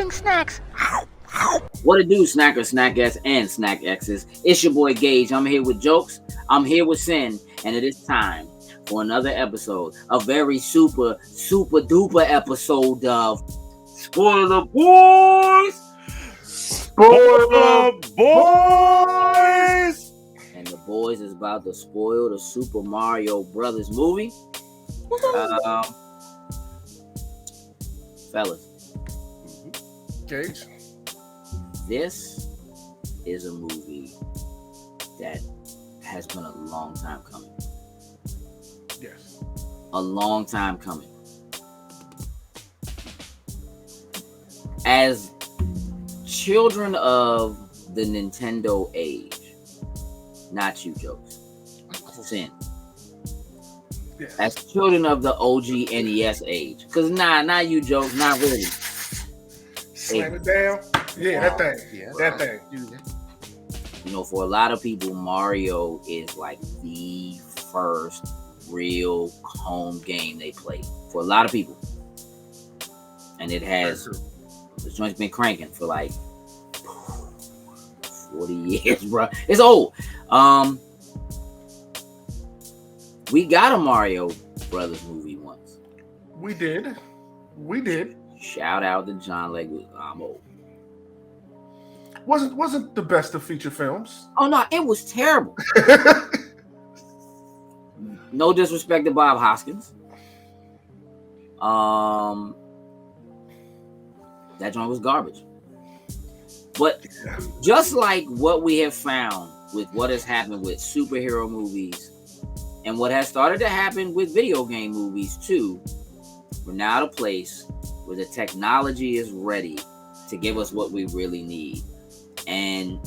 pudding snacks. What it do, snackers, snackettes, and snack X's? It's your boy Gage. I'm here with jokes. I'm here with Sin, and it is time for another episode, a very super duper episode of Spoiler Boys. Spoiler Boys. And the boys is about to spoil the Super Mario Brothers movie. Fellas, Gage. This is a movie that has been a long time coming. Yes. A long time coming. As children of the Nintendo age, not you, jokes. Sin. Yes. As children of the OG NES age. Because not you, jokes, not really. Slam it down. Yeah, that thing. Yeah, That thing. You know, for a lot of people, Mario is like the first real home game they played. For a lot of people. And it has, this joint's been cranking for like 40 years, bro. It's old. We got a Mario Brothers movie once. We did. Shout out to John Leguizamo. Wasn't the best of feature films. Oh no, it was terrible. No disrespect to Bob Hoskins. That joint was garbage. But just like what we have found with what has happened with superhero movies and what has started to happen with video game movies too, we're now at a place where the technology is ready to give us what we really need. And,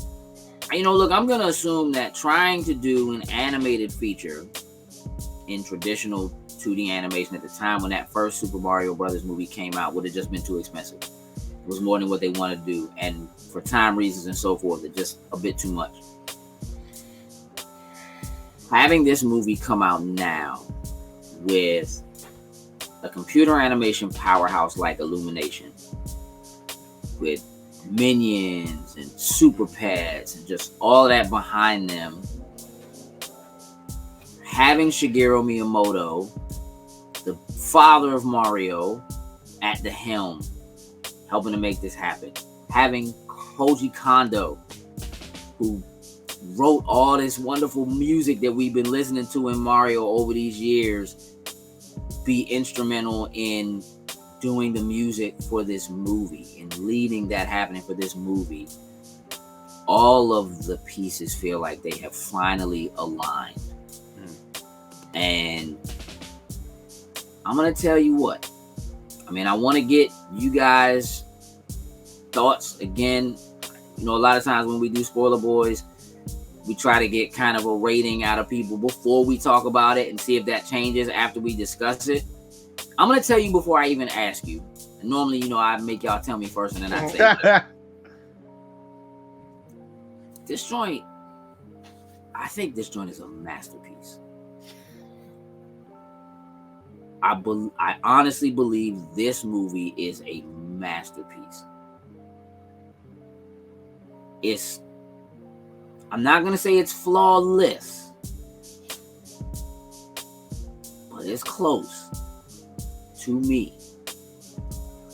you know, look, I'm going to assume that trying to do an animated feature in traditional 2D animation at the time when that first Super Mario Brothers movie came out would have just been too expensive. It was more than what they wanted to do. And for time reasons and so forth, it's just a bit too much. Having this movie come out now with a computer animation powerhouse like Illumination, with minions and super pads and just all that behind them, having Shigeru Miyamoto, the father of Mario, at the helm, helping to make this happen, having Koji Kondo, who wrote all this wonderful music that we've been listening to in Mario over these years, be instrumental in doing the music for this movie and leading that happening for this movie. All of the pieces feel like they have finally aligned. And I'm going to tell you what. I mean, I want to get you guys' thoughts again. You know, a lot of times when we do Spoiler Boys, we try to get kind of a rating out of people before we talk about it and see if that changes after we discuss it. I'm going to tell you before I even ask you. And normally, you know, I make y'all tell me first and then I say this joint, I think this joint is a masterpiece. I honestly believe this movie is a masterpiece. I'm not going to say it's flawless, but it's close to me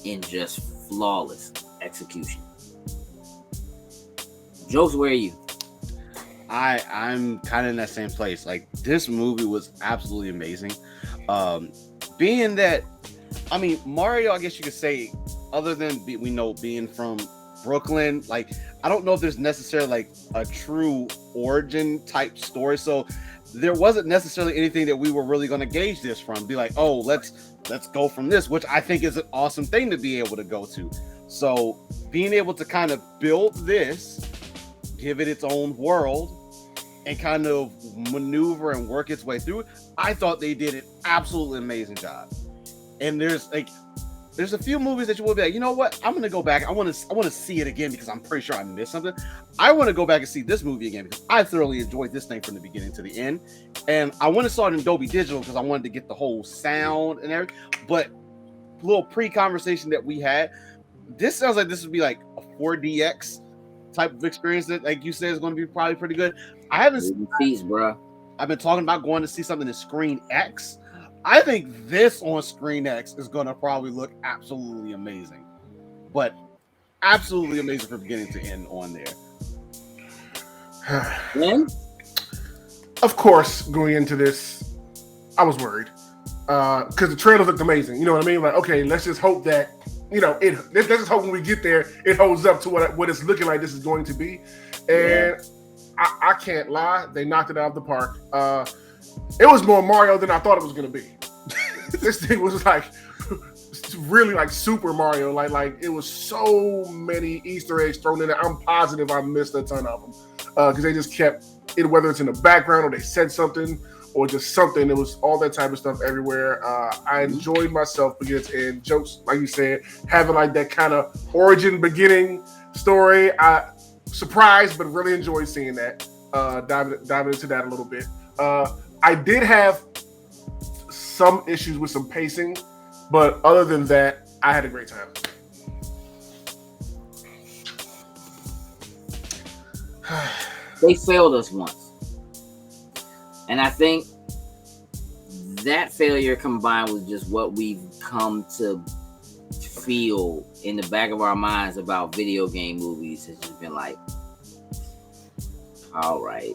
in just flawless execution. Jokes, where are you? I'm kind of in that same place. Like, this movie was absolutely amazing. Being that, I mean, Mario, I guess you could say, other than we know being from Brooklyn, like, I don't know if there's necessarily like a true origin type story. So there wasn't necessarily anything that we were really going to gauge this from. Be like, oh, let's go from this, which I think is an awesome thing to be able to go to. So being able to kind of build this, give it its own world, and kind of maneuver and work its way through it, I thought they did an absolutely amazing job. And there's a few movies that you will be like, you know what? I'm gonna go back. I want to see it again because I'm pretty sure I missed something. I want to go back and see this movie again because I thoroughly enjoyed this thing from the beginning to the end. And I went and saw it in Dolby Digital because I wanted to get the whole sound and everything. But a little pre-conversation that we had, this sounds like this would be like a 4DX type of experience that, like you said, is going to be probably pretty good. I haven't Peace, bro. I've been talking about going to see something in Screen X. I think this on Screen X is going to probably look absolutely amazing, but absolutely amazing from beginning to end on there. When? Of course, going into this, I was worried because the trailer looked amazing. You know what I mean? Like, okay, let's just hope that let's just hope when we get there, it holds up to what it's looking like this is going to be. And I can't lie, they knocked it out of the park. It was more Mario than I thought it was going to be. This thing was like really like Super Mario. Like it was so many Easter eggs thrown in there. I'm positive I missed a ton of them because they just kept it, whether it's in the background or they said something or just something. It was all that type of stuff everywhere. I enjoyed myself beginning to end. Jokes, like you said, having like that kind of origin beginning story. I surprised, but really enjoyed seeing that. Diving into that a little bit. I did have some issues with some pacing, but other than that, I had a great time. They failed us once. And I think that failure combined with just what we've come to feel in the back of our minds about video game movies has just been like, all right,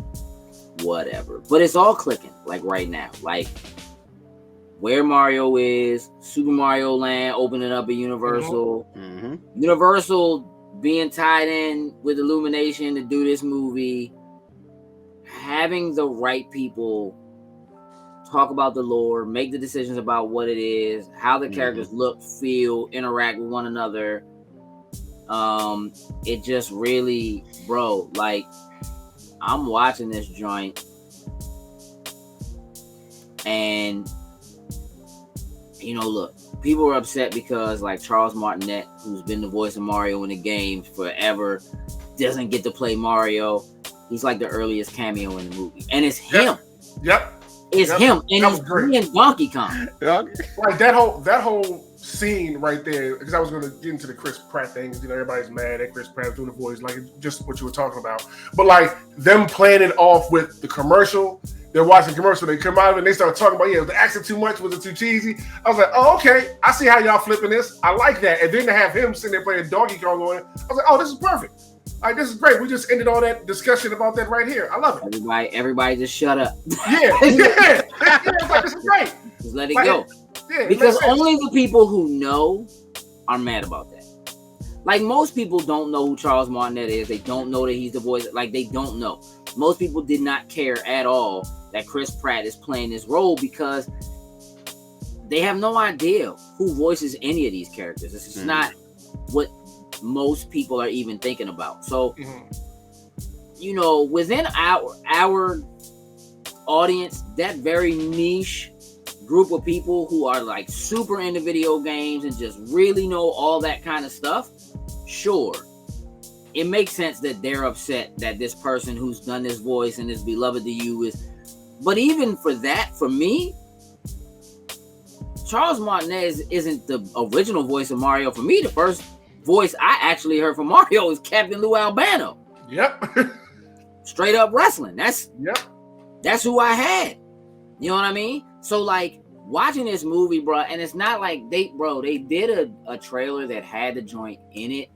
whatever. But it's all clicking, like right now. Like where Mario is, Super Mario Land opening up at Universal. Mm-hmm. Universal being tied in with Illumination to do this movie. Having the right people talk about the lore, make the decisions about what it is, how the characters look, feel, interact with one another. It just really, bro, like I'm watching this joint and look, people are upset because like Charles Martinet, who's been the voice of Mario in the games forever, doesn't get to play Mario. He's like the earliest cameo in the movie. And it's him. Yep. It's him. And he's playing Donkey Kong. Like that whole scene right there, because I was going to get into the Chris Pratt thing. Everybody's mad at Chris Pratt doing the voice, like just what you were talking about. But like them playing it off with the commercial, they're watching the commercial, they come out of it and they start talking about, was the accent too much? Was it too cheesy? I was like, oh, okay. I see how y'all flipping this. I like that. And then to have him sitting there playing Donkey Kong on it, I was like, oh, this is perfect. Like, this is great. We just ended all that discussion about that right here. I love it. Everybody just shut up. Yeah. Like, this is great. Just let it go. Yeah, because only the people who know are mad about that. Like, most people don't know who Charles Martinet is. They don't know that he's the voice. Like, they don't know. Most people did not care at all that Chris Pratt is playing this role because they have no idea who voices any of these characters. This is not what most people are even thinking about. So, within our audience, that very niche group of people who are like super into video games and just really know all that kind of stuff, sure, it makes sense that they're upset that this person who's done this voice and is beloved to you is. But even for that, for me, Charles Martinet isn't the original voice of Mario. For me, the first voice I actually heard from Mario is Captain Lou Albano. Yep. Straight up wrestling. That's who I had. You know what I mean? So like watching this movie, bro, and it's not like they did a trailer that had the joint in it,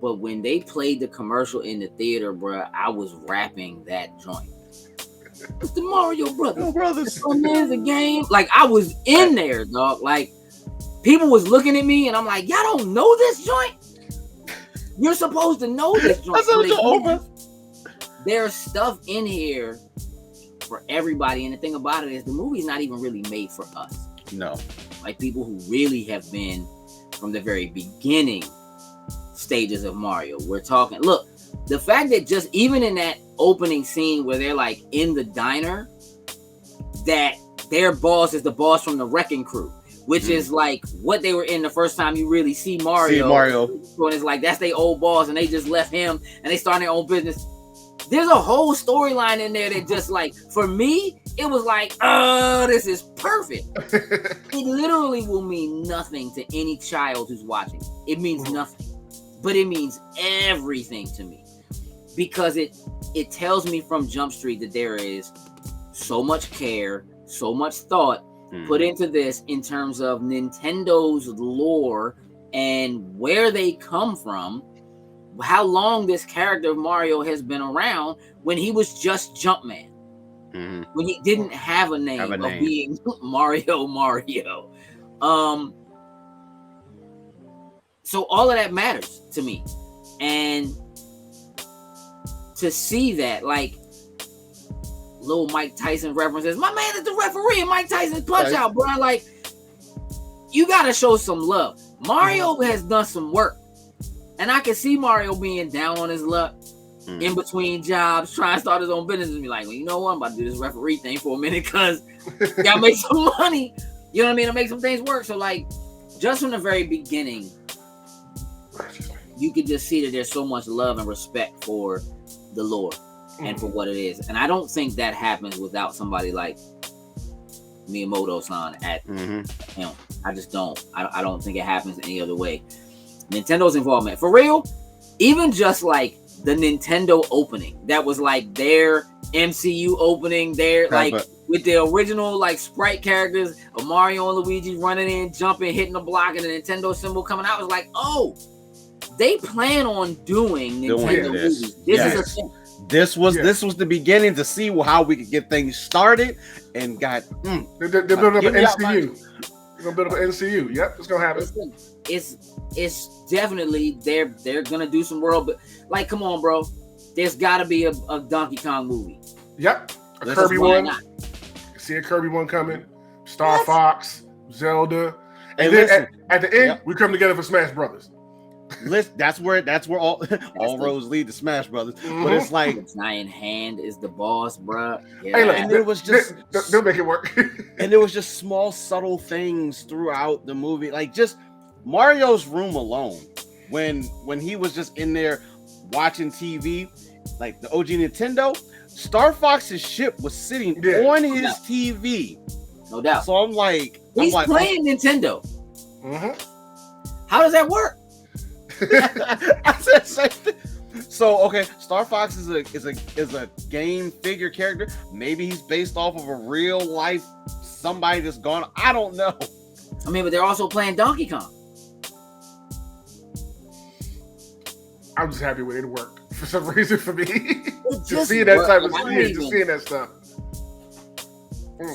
but when they played the commercial in the theater, bro, I was rapping that joint. It's the Mario Brothers. The game. Like I was in there, dog. Like people was looking at me, and I'm like, y'all don't know this joint? You're supposed to know this joint. There's stuff in here for everybody, and the thing about it is the movie's not even really made for us. No. Like people who really have been from the very beginning stages of Mario. We're talking, look, the fact that just even in that opening scene where they're like in the diner, that their boss is the boss from the Wrecking Crew, which is like what they were in the first time you really see Mario. So it's like that's their old boss, and they just left him and they started their own business. There's a whole storyline in there that just like, for me, it was like, oh, this is perfect. It literally will mean nothing to any child who's watching. It means nothing, but it means everything to me because it tells me from Jump Street that there is so much care, so much thought put into this in terms of Nintendo's lore and where they come from, how long this character of Mario has been around when he was just Jumpman, when he didn't have a name of being Mario. So all of that matters to me, and to see that, like, little Mike Tyson references, my man is the referee in Mike Tyson's Punch Out, bro. Like, you gotta show some love. Mario has done some work, and I can see Mario being down on his luck in between jobs, trying to start his own business, and be like, well, you know what, I'm about to do this referee thing for a minute because gotta make some money. You know what I mean? To make some things work. So, like, just from the very beginning, you could just see that there's so much love and respect for the lore and for what it is. And I don't think that happens without somebody like Miyamoto-san at him. I just don't. I don't think it happens any other way. Nintendo's involvement, for real, even just like the Nintendo opening, that was like their MCU opening, their like with the original like sprite characters of Mario and Luigi running in, jumping, hitting the block, and the Nintendo symbol coming out. It was like, oh, they plan on doing Nintendo movies. This is a thing. This was the beginning to see how we could get things started, and got they're building up an MCU. They're gonna build up an MCU. Yep, it's gonna happen. It's definitely they're gonna do some world, but like, come on, bro, there's got to be a Donkey Kong movie. Yep, a Kirby one. See a Kirby one coming. Star Fox, Zelda, and then at the end we come together for Smash Brothers. That's where all roads lead to Smash Brothers. But it's like the giant hand is the boss, bro. Yeah. Hey, look, and it was just they'll make it work. And there was just small, subtle things throughout the movie, like just Mario's room alone, when he was just in there watching TV, like the OG Nintendo. Star Fox's ship was sitting on his TV, no doubt. So I'm like, he's playing Nintendo. How does that work? I said same thing. So okay, Star Fox is a game figure character. Maybe he's based off of a real life somebody that's gone. I don't know. I mean, but they're also playing Donkey Kong. I'm just happy with it worked for some reason for me. Just seeing that type of just seeing that stuff.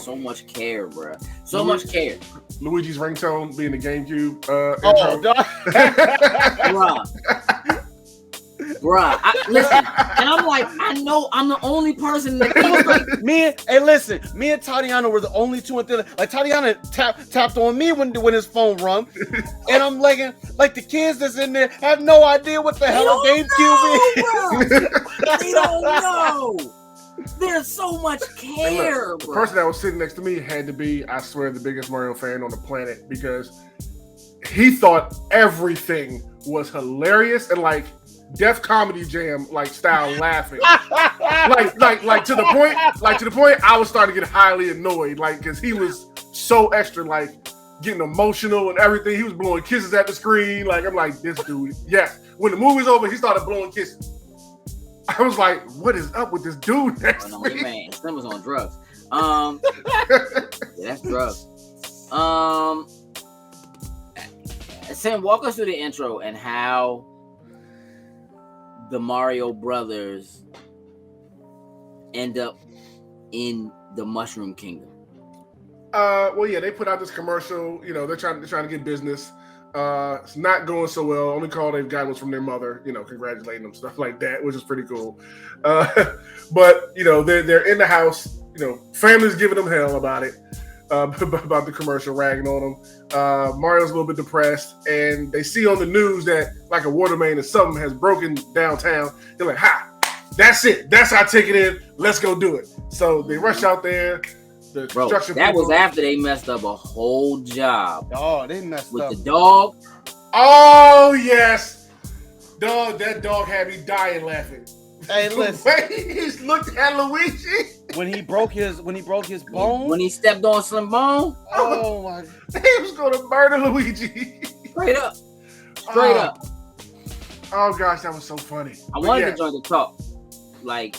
So much care, bro. So much care. Luigi's ringtone being the GameCube intro. Bruh. Listen, and I'm like, I know I'm the only person that thinks like me and Tatiana were the only two in there. Like Tatiana tapped on me when his phone rung, and I'm like the kids that's in there have no idea what the hell a GameCube is. They don't know. There's so much care, look, bro. The person that was sitting next to me had to be, I swear, the biggest Mario fan on the planet, because he thought everything was hilarious and like Def Comedy Jam like style laughing. like to the point I was starting to get highly annoyed, like, because he was so extra, like getting emotional and everything. He was blowing kisses at the screen. Like, I'm like, this dude, yes. When the movie's over, he started blowing kisses. I was like, what is up with this dude next to me? Man, Slim was on drugs. That's drugs. Sam, walk us through the intro and how the Mario brothers end up in the Mushroom Kingdom. Well, yeah, they put out this commercial. You know, they're trying to get business. It's not going so well. Only call they've got was from their mother, you know, congratulating them, stuff like that, which is pretty cool. But you know, they're in the house. You know, family's giving them hell about it, about the commercial, ragging on them. Mario's a little bit depressed, and they see on the news that like a water main or something has broken downtown. They're like, "Ha! That's it. That's our ticket in. Let's go do it." So they rush out there. The construction that people, was after they messed up a whole job. Oh, they messed with up the dog. Oh yes, dog. That dog had me dying laughing. Hey, listen. He just looked at Luigi. When he broke his bone. When he stepped on some bone. Oh my! He was gonna murder Luigi. Straight up. Straight up. Oh gosh, that was so funny. I wanted the joint to talk, like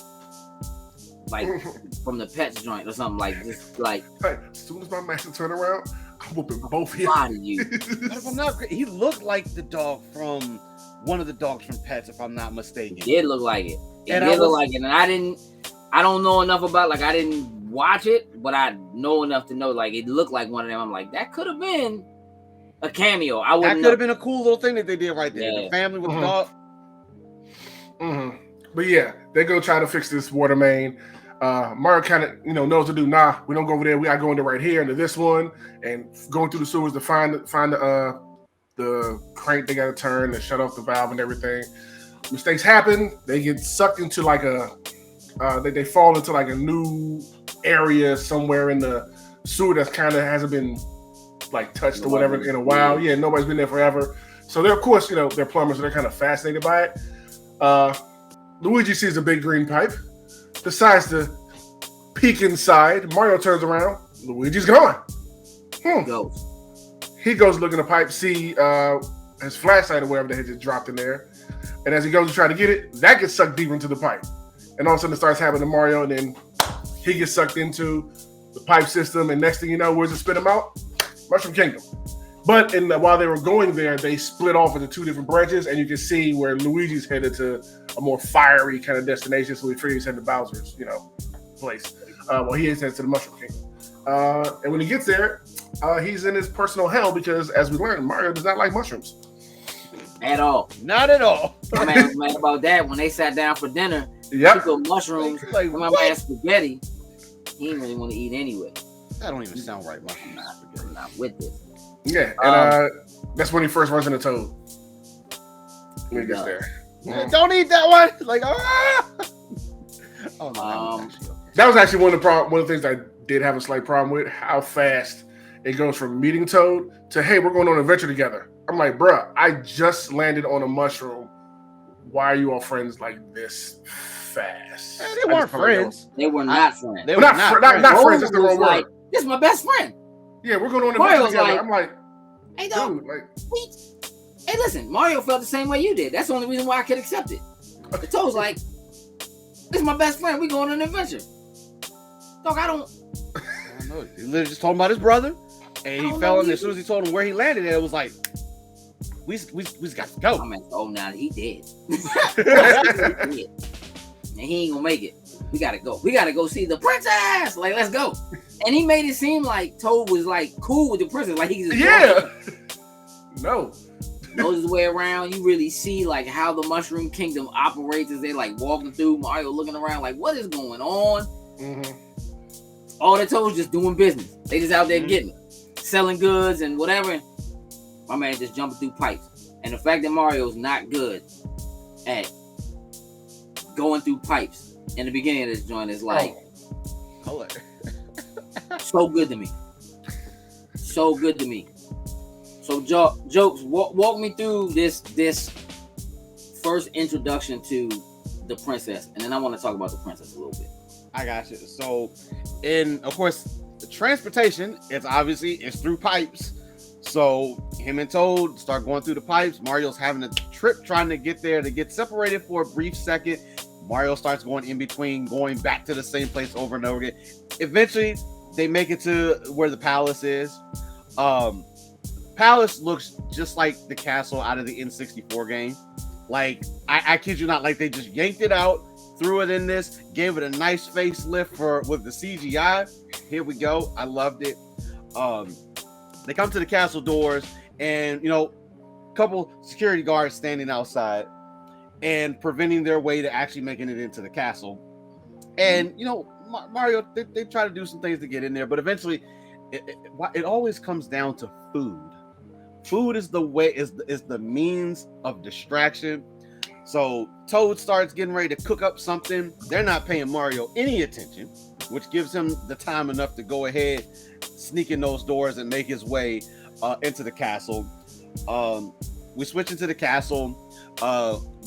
from the Pets joint or something, like just like. Hey, as soon as my master turn around, I'm whooping both of you. Body you. If I'm not, he looked like the dog from one of the dogs from Pets, if I'm not mistaken. It did look like it. It did look like it, and I don't know enough about. Like I didn't watch it, but I know enough to know like it looked like one of them. I'm like that could have been a cameo. That could have been a cool little thing that they did right there. Yeah. The family with the dog. But yeah, they go try to fix this water main. Mario kind of knows to do. Nah, we don't go over there. We gotta go into right here into this one, and going through the sewers to find the crank they gotta turn to shut off the valve and everything. Mistakes happen. They get sucked into like they fall into like a new area somewhere in the sewer that kind of hasn't been like touched or whatever in a while. Yeah, nobody's been there forever. So they're, of course, they're plumbers, so they're kind of fascinated by it. Luigi sees a big green pipe, decides to peek inside. Mario turns around. Luigi's gone. He goes looking at the pipe, see his flashlight or whatever that had just dropped in there. And as he goes to try to get it, that gets sucked deeper into the pipe. And all of a sudden it starts happening to Mario, and then he gets sucked into the pipe system. And next thing you know, where's it spit him out? Mushroom Kingdom. But while they were going there, they split off into two different branches, and you can see where Luigi's headed to a more fiery kind of destination. So he figures he's headed to Bowser's, place. Well, he is headed to the Mushroom Kingdom. And when he gets there, he's in his personal hell because, as we learned, Mario does not like mushrooms. At all. Not at all. My man was mad about that when they sat down for dinner. Yep. He put mushrooms. Like, my man spaghetti. He didn't really want to eat anyway. That don't even sound right, mushroom spaghetti. Not with this. Yeah, and that's when he first runs into Toad. When he gets there. Don't eat that one. Like, oh no. That was actually one of the things I did have a slight problem with, how fast it goes from meeting Toad to, hey, we're going on an adventure together. I'm like, bruh, I just landed on a mushroom. Why are you all friends like this fast? Hey, they weren't friends. They were not friends. They were not friends. That's the wrong word. This is my best friend. Yeah, we're going on an adventure together. Like, I'm like, hey, dude, hey, listen, Mario felt the same way you did. That's the only reason why I could accept it. The Toad's like, this is my best friend. We going on an adventure. Dog, I don't know. He literally just told him about his brother, and he fell in. As soon as he told him where he landed, it was like, we got to go. I'm like, oh, now he did. And he ain't gonna make it. We gotta go. We gotta go see the princess. Like, let's go. And he made it seem like Toad was like cool with the princess. Like he's No. Knows his way around. You really see like how the Mushroom Kingdom operates as they like walking through. Mario looking around like, what is going on? Mm-hmm. All the Toads just doing business. They just out there getting it, selling goods and whatever. And my man just jumping through pipes. And the fact that Mario's not good at going through pipes in the beginning of this joint is like so good to me. So good to me. So Jokes, walk me through this first introduction to the princess, and then I want to talk about the princess a little bit. I got you. So, of course, the transportation, it's through pipes. So him and Toad start going through the pipes. Mario's having a trip trying to get there. To get separated for a brief second. Mario starts going in between, going back to the same place over and over again. Eventually, they make it to where the palace is. Palace looks just like the castle out of the N64 game. Like, I kid you not, like they just yanked it out, threw it in this, gave it a nice facelift with the CGI. Here we go. I loved it. They come to the castle doors, and a couple security guards standing outside and preventing their way to actually making it into the castle. And Mario, they try to do some things to get in there, but eventually it always comes down to food. Food is the way, is the means of distraction. So Toad starts getting ready to cook up something. They're not paying Mario any attention, which gives him the time enough to go ahead, sneak in those doors and make his way into the castle. we switch into the castle.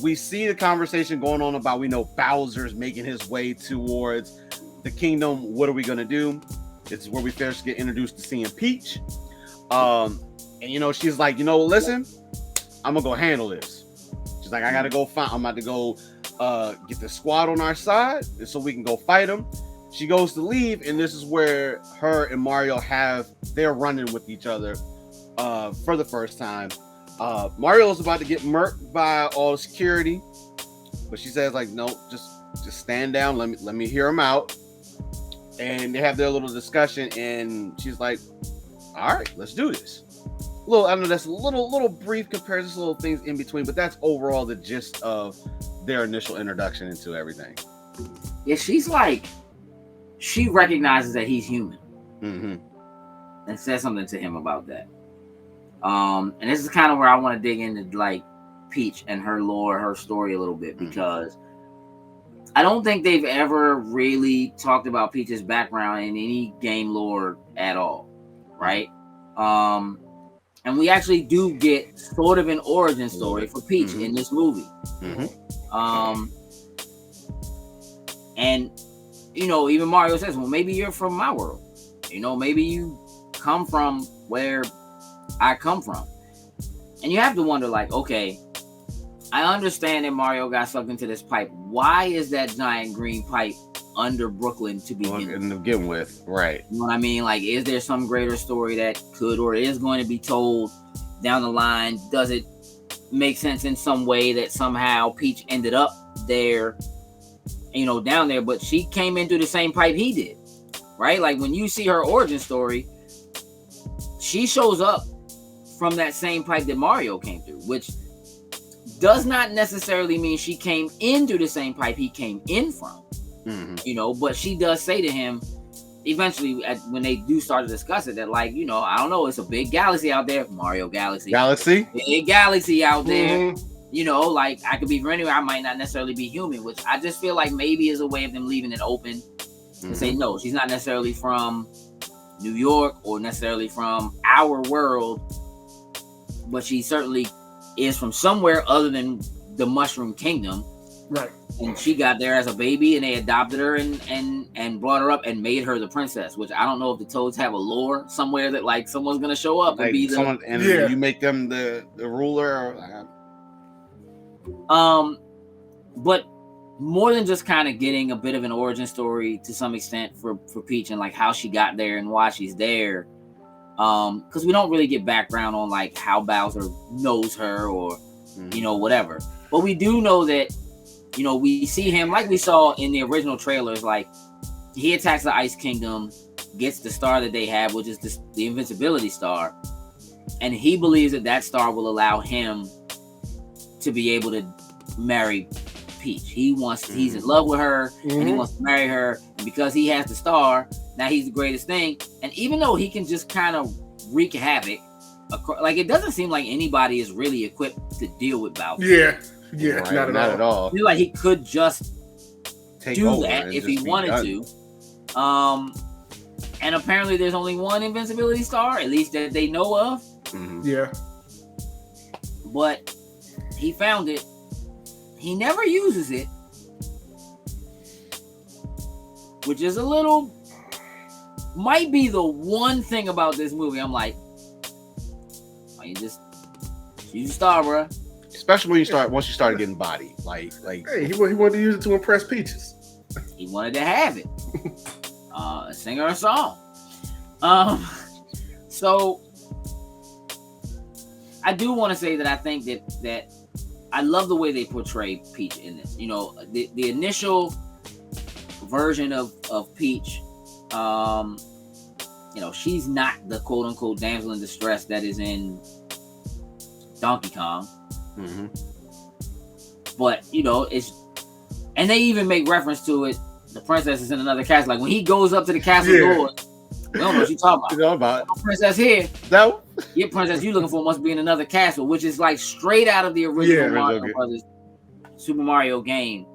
We see the conversation going on about, we know Bowser's making his way towards the kingdom. What are we gonna do? This is where we first get introduced to seeing Peach. And she's like, listen, I'm gonna go handle this. She's like, I'm about to go get the squad on our side so we can go fight them. She goes to leave, and this is where her and Mario they're running with each other for the first time. Mario's about to get murked by all the security, but she says, like, no, just stand down, let me hear him out. And they have their little discussion, and she's like, all right, let's do this. I know that's a little brief compared to just little things in between, but that's overall the gist of their initial introduction into everything. Yeah, she's like, she recognizes that he's human, and says something to him about that. And this is kind of where I want to dig into like Peach and her lore, her story a little bit, because I don't think they've ever really talked about Peach's background in any game lore at all, right? And we actually do get sort of an origin story for Peach in this movie. And even Mario says, well, maybe you're from my world. Maybe you come from where I come from. And you have to wonder, like, okay, I understand that Mario got sucked into this pipe. Why is that giant green pipe under Brooklyn to begin with? Right. You know what I mean? Like, is there some greater story that could or is going to be told down the line? Does it make sense in some way that somehow Peach ended up there, down there, but she came in through the same pipe he did, right? Like, when you see her origin story, she shows up from that same pipe that Mario came through, which does not necessarily mean she came in through the same pipe he came in from. But she does say to him eventually, when they do start to discuss it, that, like, I don't know, it's a big galaxy out there, Mario Galaxy, big galaxy out there. Like, I could be from anywhere. I might not necessarily be human, which I just feel like maybe is a way of them leaving it open to say, no, she's not necessarily from New York or necessarily from our world, but she certainly is from somewhere other than the Mushroom Kingdom. Right. And she got there as a baby, and they adopted her and brought her up and made her the princess, which I don't know if the Toads have a lore somewhere that, like, someone's gonna show up and be someone, and you make them the ruler. But more than just kind of getting a bit of an origin story to some extent for Peach and like how she got there and why she's there. Because we don't really get background on like how Bowser knows her or whatever. But we do know that we see him, like we saw in the original trailers, like he attacks the Ice Kingdom, gets the star that they have, which is the Invincibility Star, and he believes that star will allow him to be able to marry Peach. He's in love with her, and he wants to marry her, and because he has the star, now he's the greatest thing. And even though he can just kind of wreak havoc, like, it doesn't seem like anybody is really equipped to deal with Bowser. Yeah, right, not at all. I feel like he could just do that if he wanted to. And apparently there's only one Invincibility Star, at least that they know of. Yeah. But he found it. He never uses it, which is might be the one thing about this movie. I'm like, why you just use a star, bro? Especially when once you started getting body, like. Hey, he wanted to use it to impress Peaches. He wanted to have it. Sing her a song. So I do want to say that I think that I love the way they portray Peach in this. The initial version of Peach, she's not the quote unquote damsel in distress that is in Donkey Kong. But it's, and they even make reference to it. The princess is in another castle. Like when he goes up to the castle door, we don't know what you're talking about. Princess here. No. Your princess you looking for must be in another castle, which is like straight out of the original Mario Brothers Super Mario game,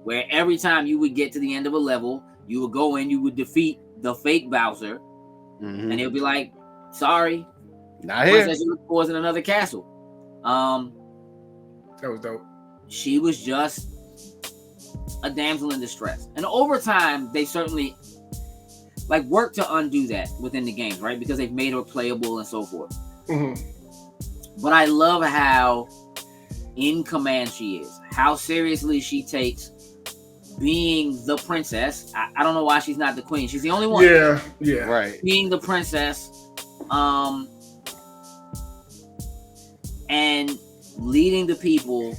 where every time you would get to the end of a level, you would go in, you would defeat the fake Bowser, and he'll be like, "Sorry, not here. Princess you look for is in another castle." That was dope. She was just a damsel in distress, and over time they certainly like work to undo that within the games, right? Because they've made her playable and so forth. Mm-hmm. But I love how in command she is, how seriously she takes being the princess. I don't know why she's not the queen. She's the only one. Yeah, Right. Being the princess, and leading the people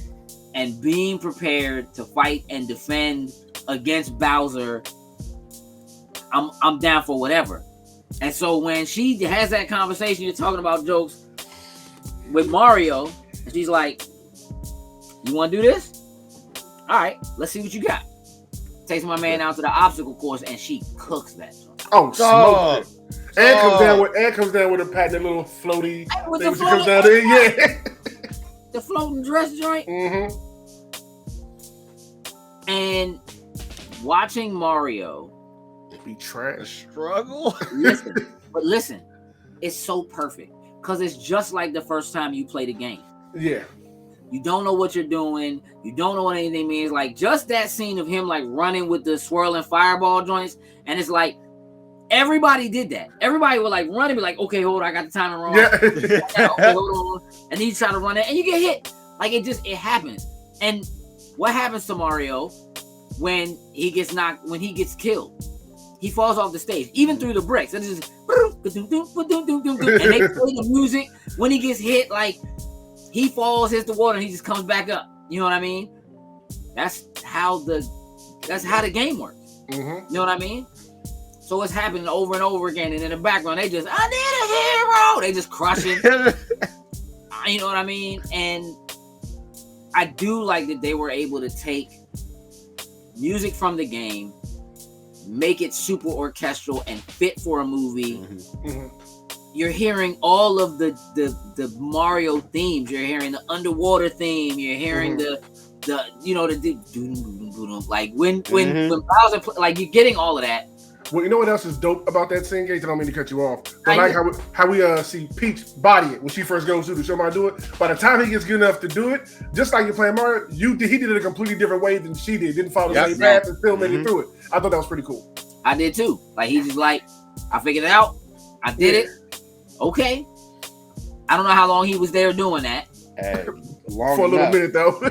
and being prepared to fight and defend against Bowser. I'm down for whatever. And so when she has that conversation, you're talking about jokes with Mario, and she's like, "You want to do this? All right, let's see what you got." Takes my man out to the obstacle course, and she cooks that. Oh, smoke it. And comes down with a patented little floaty with thing. the She comes down there, yeah. The floating dress joint. Mm-hmm. And watching Mario be trash. Struggle. Listen, it's so perfect because it's just like the first time you play the game. Yeah. You don't know what you're doing. You don't know what anything means. Like just that scene of him like running with the swirling fireball joints, and it's like everybody did that. Everybody would like run and be like, "Okay, hold on, I got the timing wrong." Yeah. Okay, hold on. And then you try to run it, and you get hit. Like it happens. And what happens to Mario when he gets killed? He falls off the stage, even through the bricks. And it's just and they play the music when he gets hit. Like he falls, hits the water, and he just comes back up. You know what I mean? That's how the game works. Mm-hmm. You know what I mean? So it's happening over and over again, and in the background, they just, "I need a hero." They just crush it. You know what I mean? And I do like that they were able to take music from the game, make it super orchestral and fit for a movie. Mm-hmm. You're hearing all of the Mario themes. You're hearing the underwater theme. You're hearing the like when Bowser like you're getting all of that. Well, you know what else is dope about that scene, Gage? I don't mean to cut you off. But I like how we see Peach body it when she first goes through to show him how to do it. By the time he gets good enough to do it, just like you're playing Mario, he did it a completely different way than she did. Didn't follow the same path and still made it through it. I thought that was pretty cool. I did too. Like he's just like, I figured it out. I did it. Okay. I don't know how long he was there doing that. For a little minute though.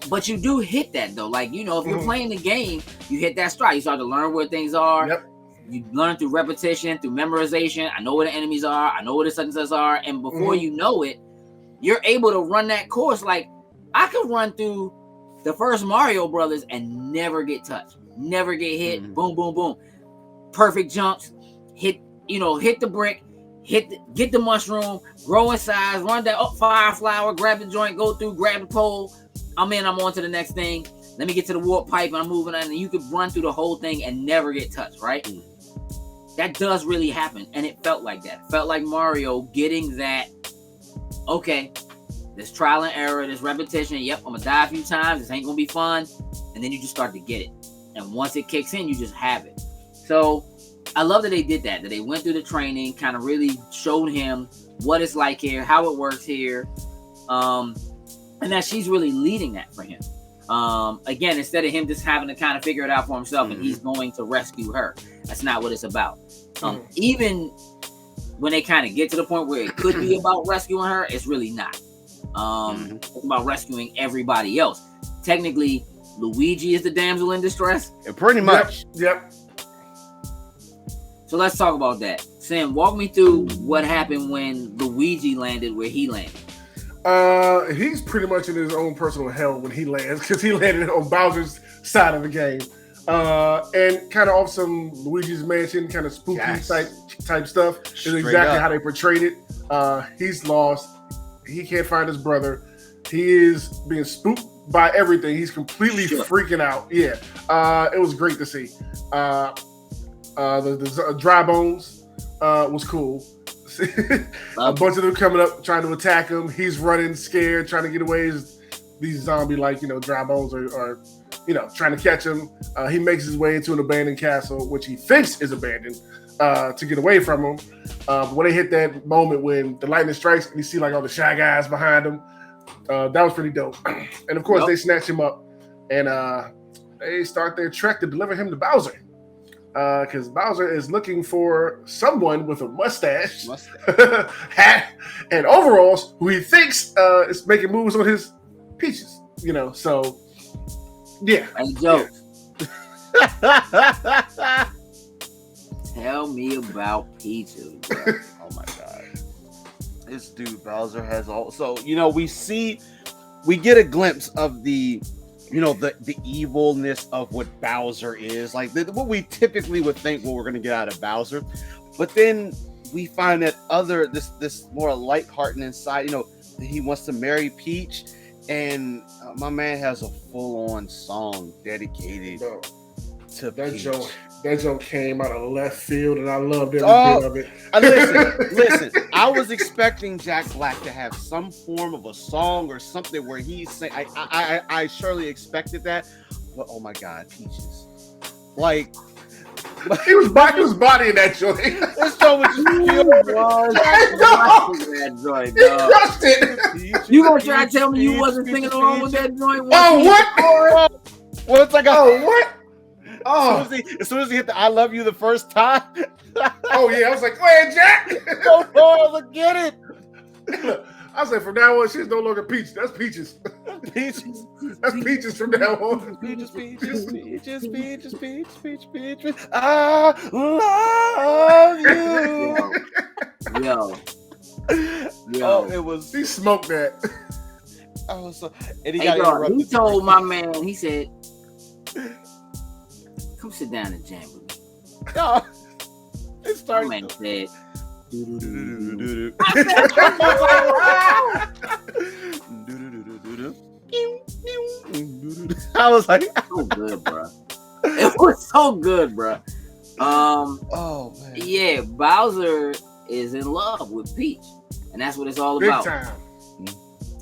But you do hit that though. Like, you know, if you're playing the game, you hit that stride. You start to learn where things are. Yep. You learn through repetition, through memorization. I know where the enemies are. I know where the such and such are. And before you know it, you're able to run that course. Like, I could run through the first Mario Brothers and never get touched. Never get hit. Boom, boom, boom. Perfect jumps. Hit the brick. Get the mushroom. Grow in size. Run that fire flower. Grab the joint. Go through. Grab the pole. I'm on to the next thing. Let me get to the warp pipe and I'm moving on. And you could run through the whole thing and never get touched, right? That does really happen. And it felt like that. It felt like Mario getting that, okay, this trial and error, this repetition. Yep, I'm going to die a few times. This ain't going to be fun. And then you just start to get it. And once it kicks in, you just have it. So I love that they did that they went through the training, kind of really showed him what it's like here, how it works here. And that she's really leading that for him. Again, instead of him just having to kind of figure it out for himself and he's going to rescue her. That's not what it's about. Even when they kind of get to the point where it could be about rescuing her, it's really not. It's about rescuing everybody else. Technically, Luigi is the damsel in distress. Pretty much. Yep. So let's talk about that. Sam, walk me through what happened when Luigi landed where he landed. He's pretty much in his own personal hell when he lands because he landed on Bowser's side of the game, and kind of off some Luigi's Mansion kind of spooky type stuff. Is exactly how they portrayed it. He's lost. He can't find his brother. He is being spooked by everything. He's completely freaking out. Yeah, it was great to see. The dry bones was cool. A bunch of them coming up trying to attack him. He's running scared, trying to get away. These zombie dry bones are trying to catch him. He makes his way into an abandoned castle, which he thinks is abandoned. to get away from him. When they hit that moment when the lightning strikes and you see like all the Shy Guys behind him, that was pretty dope. And of course, they snatch him up and they start their trek to deliver him to Bowser. Because Bowser is looking for someone with a mustache, hat, and overalls who he thinks is making moves on his Peaches. You know, so yeah. Hey, Joe. Tell me about Peaches, bro. Oh my god. This dude Bowser has all. So, you know, we get a glimpse of the evilness of what Bowser is, like what we typically would think what we're going to get out of Bowser. But then we find that this more lighthearted inside, you know, he wants to marry Peach, and my man has a full-on song dedicated to Peach. That joke came out of left field, and I loved every bit of it. Listen. I was expecting Jack Black to have some form of a song or something where he's saying, I surely expected that, but oh my God, Peaches, like he was bodying that joint. There's so much You gonna try to tell me you wasn't singing along with that joint? Oh, what? Well, it's like what? Oh, as soon as he hit the "I love you" the first time. Oh yeah, I was like, "Go ahead, Jack." Go forward, get it. I said, from now on, she's no longer Peach. That's Peaches. Peaches. That's Peaches from now on. Peaches. I love you. Yo. Oh, it was. He smoked that. Oh, so and he told my man. He said, "Come sit down and jam with me." No, it started. My man said. I was like, so good, bro. It was so good, bro. Oh man, yeah, Bowser is in love with Peach, and that's what it's all about. Big time.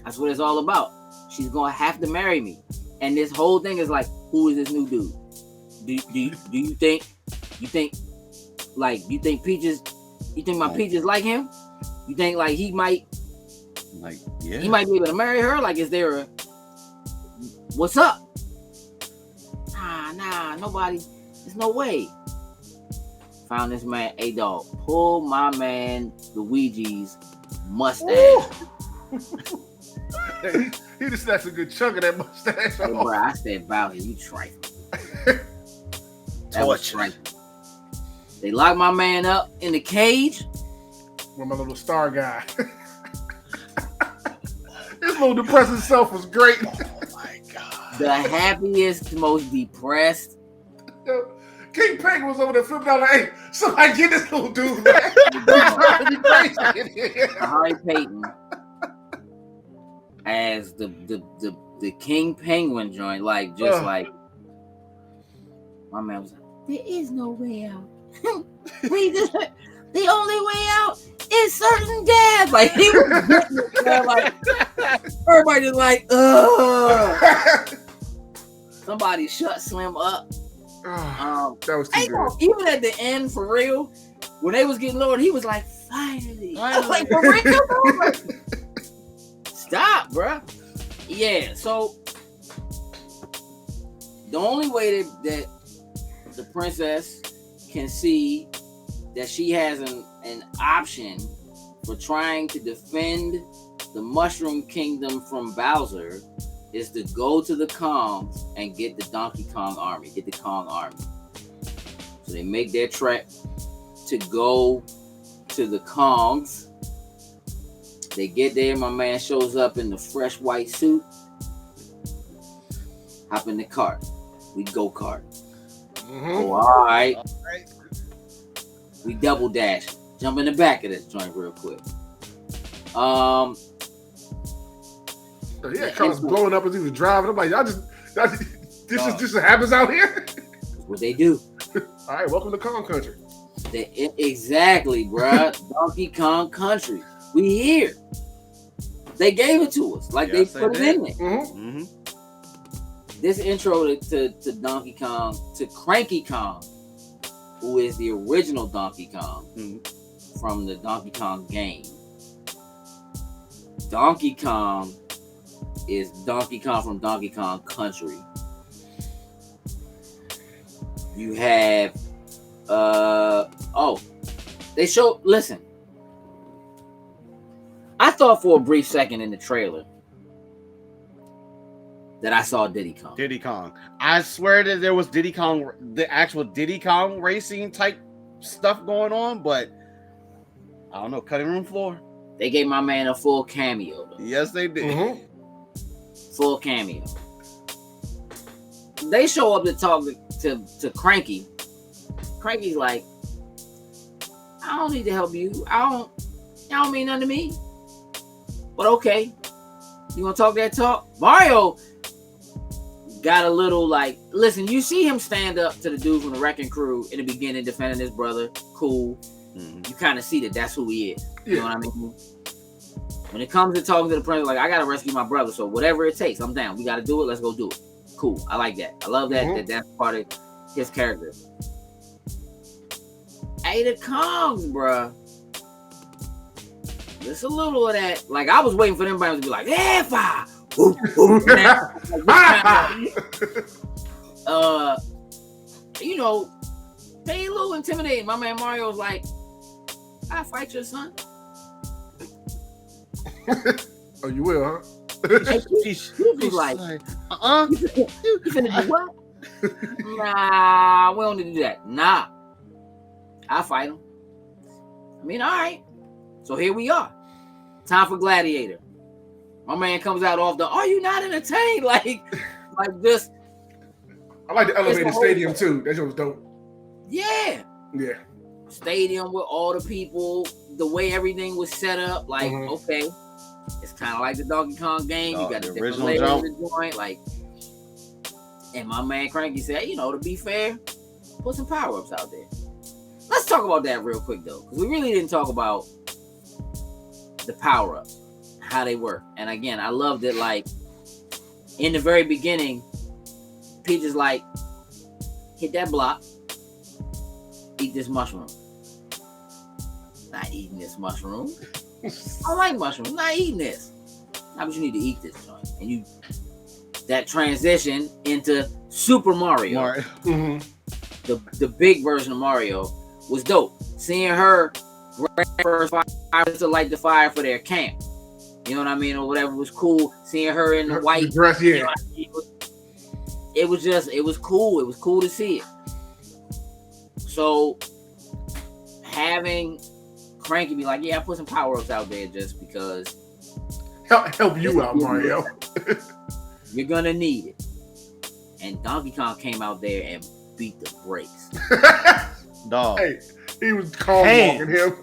That's what it's all about. She's gonna have to marry me, and this whole thing is like, who is this new dude? Do you think Peaches? You think my Peaches like him? You think like he might be able to marry her? Like, is there a what's up? Nah, nobody. There's no way. Found this man, dog. Pull my man Luigi's mustache. He just snatched a good chunk of that mustache. Hey, bro, I said, Bowser, you trifling. That was trifling. They locked my man up in the cage. With my little star guy. His little depressing self was great. Oh my God. The happiest, most depressed. King Penguin was over there flipping out like, hey, somebody get this little dude, man. Harry Payton as the King Penguin joint, like like my man was like, there is no way out. The only way out is certain death. Like he was like everybody just like, ugh. Somebody shut Slim up. That was too good. Even at the end, for real, when they was getting lowered, he was like, finally. I was like, for real? Like, stop, bro. Yeah, so the only way that the princess can see that she has an option for trying to defend the Mushroom Kingdom from Bowser is to go to the Kongs and get the Donkey Kong army, get the Kong army. So they make their trek to go to the Kongs. They get there, my man shows up in the fresh white suit. Hop in the cart. We go kart. Mm-hmm. Oh, all right. We double dash. Jump in the back of this joint real quick. Yeah, cars blowing up as he was driving. I'm like, this just happens out here. That's what they do. All right, welcome to Kong Country. Exactly, bruh. Donkey Kong Country. We here. They gave it to us. Like they put it in there. Mm-hmm. This intro to Donkey Kong, to Cranky Kong, who is the original Donkey Kong Mhm. from the Donkey Kong game. Donkey Kong is Donkey Kong from Donkey Kong Country. You have they show. Listen, I thought for a brief second in the trailer that I saw Diddy Kong. Diddy Kong. I swear that there was Diddy Kong, the actual Diddy Kong racing type stuff going on, but I don't know, cutting room floor. They gave my man a full cameo though. Yes, they did. Mm-hmm. Full cameo. They show up to talk to Cranky. Cranky's like, I don't need to help you. Y'all don't mean nothing to me. But okay. You gonna talk that talk? Mario got a little like, listen, you see him stand up to the dude from the Wrecking Crew in the beginning defending his brother. Cool. Mhm. You kind of see that that's who he is. You Yeah. know what I mean? When it comes to talking to the prince, like, I gotta rescue my brother, so whatever it takes, I'm down. We gotta do it. Let's go do it. Cool. I like that. I love that. Mhm. That's part of his character. Hey, the Kongs, bruh. There's a little of that. Like, I was waiting for them to be like, yeah, fire. You know, they a little intimidating. My man Mario's like, I fight your son. Oh, you will, huh? He's like, you finna do what? Nah, we don't need to do that. Nah, I'll fight him. I mean, all right. So here we are. Time for Gladiator. My man comes out off the, are you not entertained? Like this. I like the elevated whole stadium thing. too. That shit was dope. Yeah. Yeah. Stadium with all the people, the way everything was set up. Like, Mhm. okay. It's kind of like the Donkey Kong game. You got the the different original layers jump. of the joint. Like, and my man Cranky said, you know, to be fair, put some power-ups out there. Let's talk about that real quick, though. Because we really didn't talk about the power-ups, how they work. And again, I loved it. Like, in the very beginning, Peach is like, hit that block, eat this mushroom. Not eating this mushroom. I like mushrooms. I'm not eating this. Nah, but you need to eat this joint. And you, that transition into Super Mario. Mm-hmm. The big version of Mario was dope. Seeing her grab first fire to light the fire for their camp. You know what I mean? Or whatever was cool. Seeing her in the white The dress, yeah. you know what I mean? It was cool. It was cool to see it. So having Cranky be like, yeah, I put some power-ups out there just because Help you out, Mario. you're gonna need it. And Donkey Kong came out there and beat the brakes. Dog. Hey, he was calm Hey. walking him.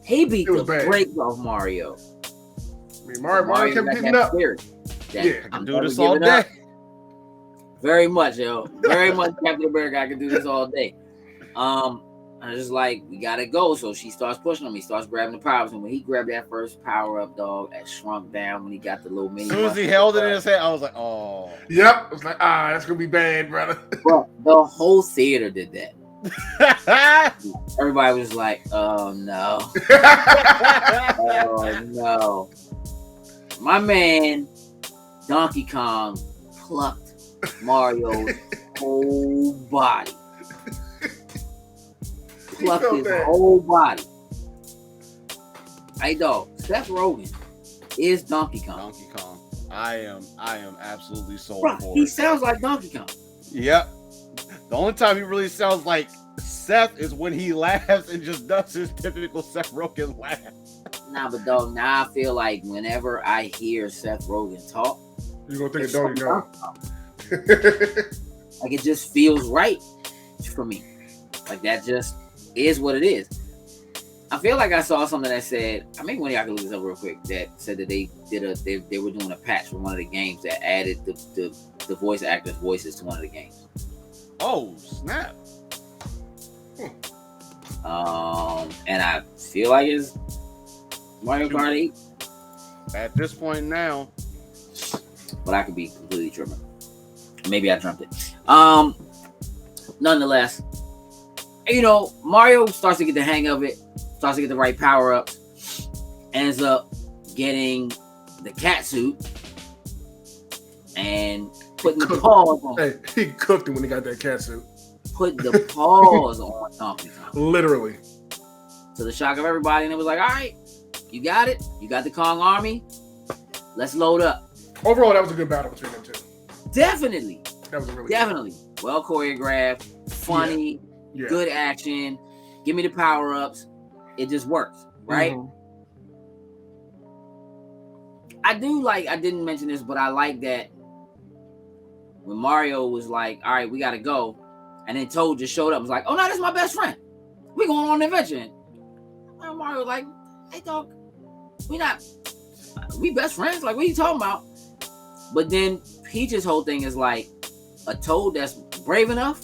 He beat It was the bad. brakes off Mario. I mean, Mario kept got getting that up. spirit that Yeah. I can I'm do never this all giving up. day. Very much, yo. Very much Captain America. I can do this all day. I was just like, we gotta go. So she starts pushing him. He starts grabbing the powers. And when he grabbed that first power up, dog, that shrunk down when he got the little mini. As soon as he held it in his hand, I was like, oh. Yep. I was like, that's gonna be bad, brother. Bro, the whole theater did that. Everybody was like, oh no. Oh no. My man, Donkey Kong, plucked Mario's whole body. Plucked felt his that. whole body. Hey dog, Seth Rogen is Donkey Kong. Donkey Kong. I am absolutely sold Bro, for he it. sounds like Donkey Kong. Yep. The only time he really sounds like Seth is when he laughs and just does his typical Seth Rogen laugh. Nah, but dog, now I feel like whenever I hear Seth Rogen talk, You're gonna it's think of Donkey Kong. Kong. Like, it just feels right for me. Like, that just is what it is. I feel like I saw something that said, I mean, one of y'all can look this up real quick, that said that they were doing a patch for one of the games that added the voice actors' voices to one of the games. Oh, snap. And I feel like it's Mario Kart 8, At this point now, but I could be completely tripping. Maybe I dreamt it. nonetheless, you know, Mario starts to get the hang of it, starts to get the right power ups, ends up getting the cat suit and putting the paws on. Hey, he cooked him when he got that cat suit. Put the paws on Donkey Kong. Literally. To the shock of everybody, and it was like, all right, you got it. You got the Kong army. Let's load up. Overall, that was a good battle between them two. Definitely. That was a really Definitely. Well choreographed, funny, good action. Give me the power-ups. It just works, right? Mm-hmm. I didn't mention this, but I like that when Mario was like, all right, we got to go. And then Toad just showed up. Was like, oh, no, that's my best friend. We going on an adventure. And Mario was like, hey, dog, we best friends. Like, what are you talking about? But then Peach's whole thing is like, a Toad that's brave enough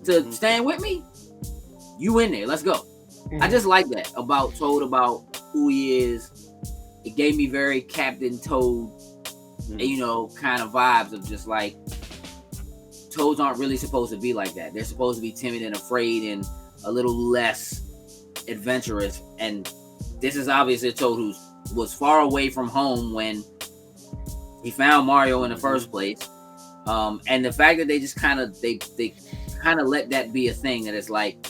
to stand with me, you in there. Let's go. Mm-hmm. I just like that about Toad, about who he is. It gave me very Captain Toad, you know, kind of vibes of just like, Toads aren't really supposed to be like that. They're supposed to be timid and afraid and a little less adventurous. And this is obviously a Toad who was far away from home when he found Mario in the first place. And the fact that they just kind of they kind of let that be a thing, that it's like,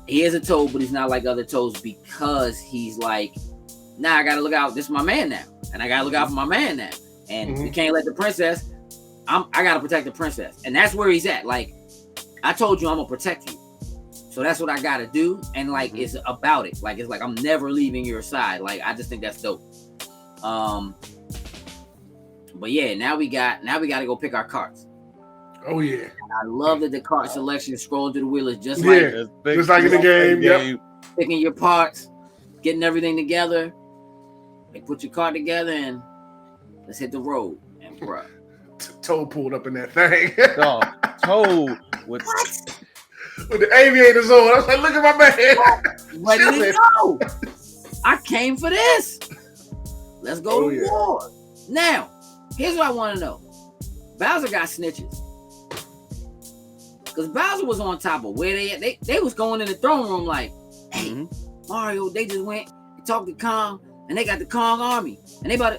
he is a Toad, but he's not like other Toads because he's like, nah, I gotta look out. This is my man now, and I gotta look out for my man now. And we can't let the princess. I gotta protect the princess, and that's where he's at. Like, I told you, I'm gonna protect you, so that's what I gotta do. And like, it's about it. Like, it's like, I'm never leaving your side. Like, I just think that's dope. But yeah, now we gotta go pick our carts. Oh yeah, and I love that the cart selection, scrolling through the wheel, is just just like in the game. Yep. Picking your parts, getting everything together. They put your cart together and let's hit the road. And bruh, Toad pulled up in that thing. Toad with the aviators on. I was like, look at my man. Ready to go. I came for this. Let's go to war. Now, here's what I want to know. Bowser got snitches. Because Bowser was on top of where they was going in the throne room like, hey, Mario, they just went and talked to Kong, and they got the Kong army. And they about to,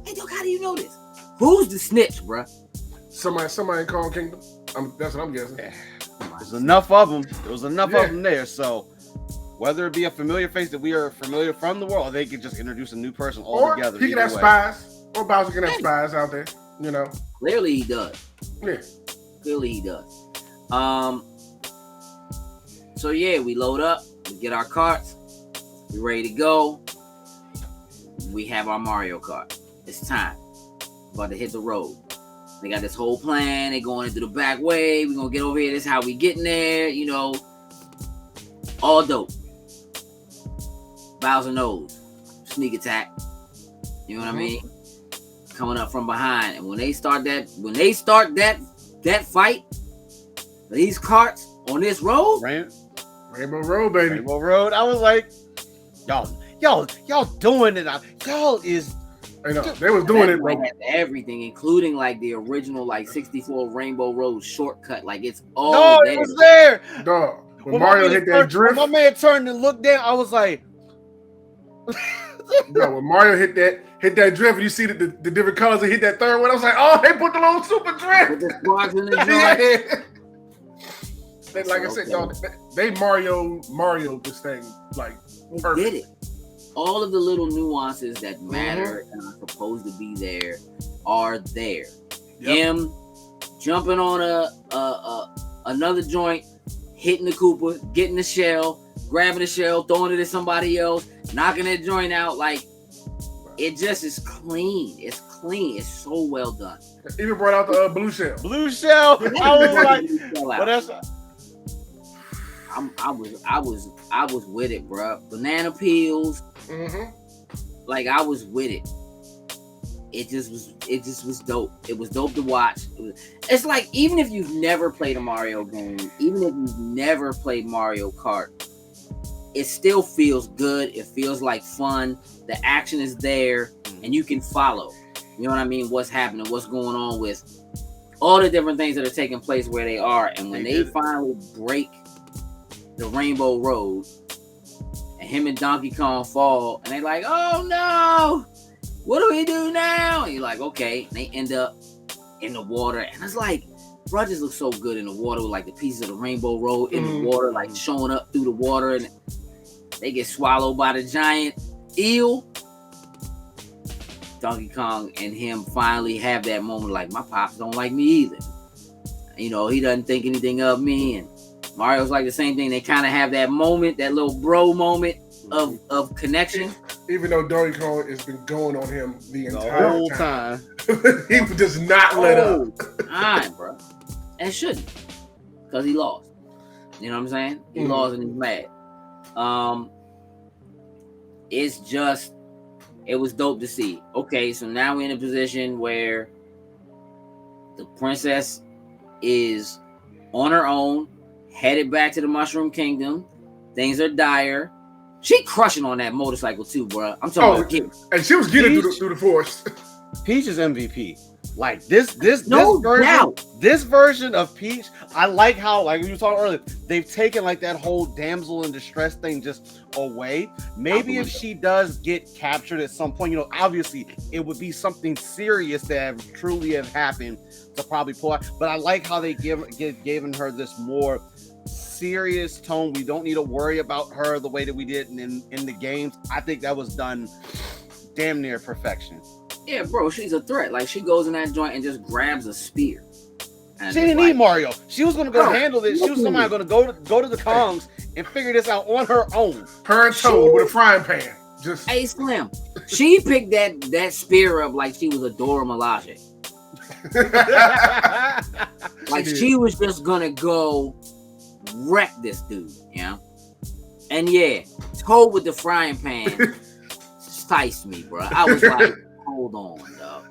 hey, Doc, how do you know this? Who's the snitch, bruh? Somebody in Kong Kingdom. That's what I'm guessing. There's enough of them. There was enough of them there. So whether it be a familiar face that we are familiar from the world, or they could just introduce a new person altogether. Or he can have spies. Or Bowser can have spies out there. You know. Clearly he does. Yeah. Clearly he does. So yeah, we load up, we get our carts, we ready to go. We have our Mario Kart. It's time. About to hit the road. They got this whole plan. They going into the back way. We're gonna get over here. This is how we getting there, you know. All dope. Bowser knows. Sneak attack. You know what I mean? Coming up from behind. And when they start that fight, these carts on this road, Rainbow Road, baby. Rainbow Road. I was like, y'all doing it. Y'all is. I know they was doing it, bro. Everything, including like the original like 64 Rainbow Road shortcut. Like, it's all there. It was there. Dog. When Mario hit that drift, my man turned and looked down. I was like, no, when Mario hit that drift, and you see the different colors and hit that third one, I was like, oh, they put the little super drift. Like I said, dog, they Mario this thing like perfect. Did it. All of the little nuances that matter and are supposed to be there are there. Yep. Him jumping on another joint, hitting the Koopa, getting the shell, grabbing the shell, throwing it at somebody else, knocking that joint out. Like, it just is clean. It's clean. It's so well done. Even brought out the blue shell. Blue shell. I was like, but that's. I was with it, bro. Banana peels. Like, I was with it. It just was dope. It was dope to watch. It's like, even if you've never played a Mario game, even if you've never played Mario Kart, it still feels good. It feels like fun. The action is there, and you can follow. You know what I mean? What's happening? What's going on with all the different things that are taking place where they are. And when they did it. finally break the Rainbow Road, and him and Donkey Kong fall, and they like, oh no, what do we do now? And you're like, okay. And they end up in the water, and it's like, bro, just looks so good in the water with like the pieces of the Rainbow Road in the water, like showing up through the water, and they get swallowed by the giant eel. Donkey Kong and him finally have that moment like, my pops don't like me either. You know, he doesn't think anything of me. And Mario's like the same thing. They kind of have that moment, that little bro moment of connection. Even though Donkey Kong has been going on him the entire whole time. He does not let up. All right, bro. And shouldn't. Because he lost. You know what I'm saying? He lost and he's mad. It's just, it was dope to see. Okay, so now we're in a position where the princess is on her own, headed back to the Mushroom Kingdom. Things are dire. She crushing on that motorcycle too, bro. I'm talking about kid. And she was getting through the forest. Peach is MVP. Like this doubt. This version of Peach, I like how, like we were talking earlier, they've taken like that whole damsel in distress thing just away. Maybe if she does get captured at some point, you know, obviously it would be something serious that truly have happened to probably pull out. But I like how they given her this more serious tone. We don't need to worry about her the way that we did in the games. I think that was done damn near perfection. Yeah, bro, she's a threat. Like, she goes in that joint and just grabs a spear. She didn't need Mario. She was going to go handle this. She was somehow going to go to the Kongs and figure this out on her own. Her and Toad with a frying pan. Just Hey, Slim. She picked that spear up like she was a Dora Milaje. Like, she was just going to go wreck this dude, you know? And yeah, Toad with the frying pan sliced me, bro. I was like, hold on, dog.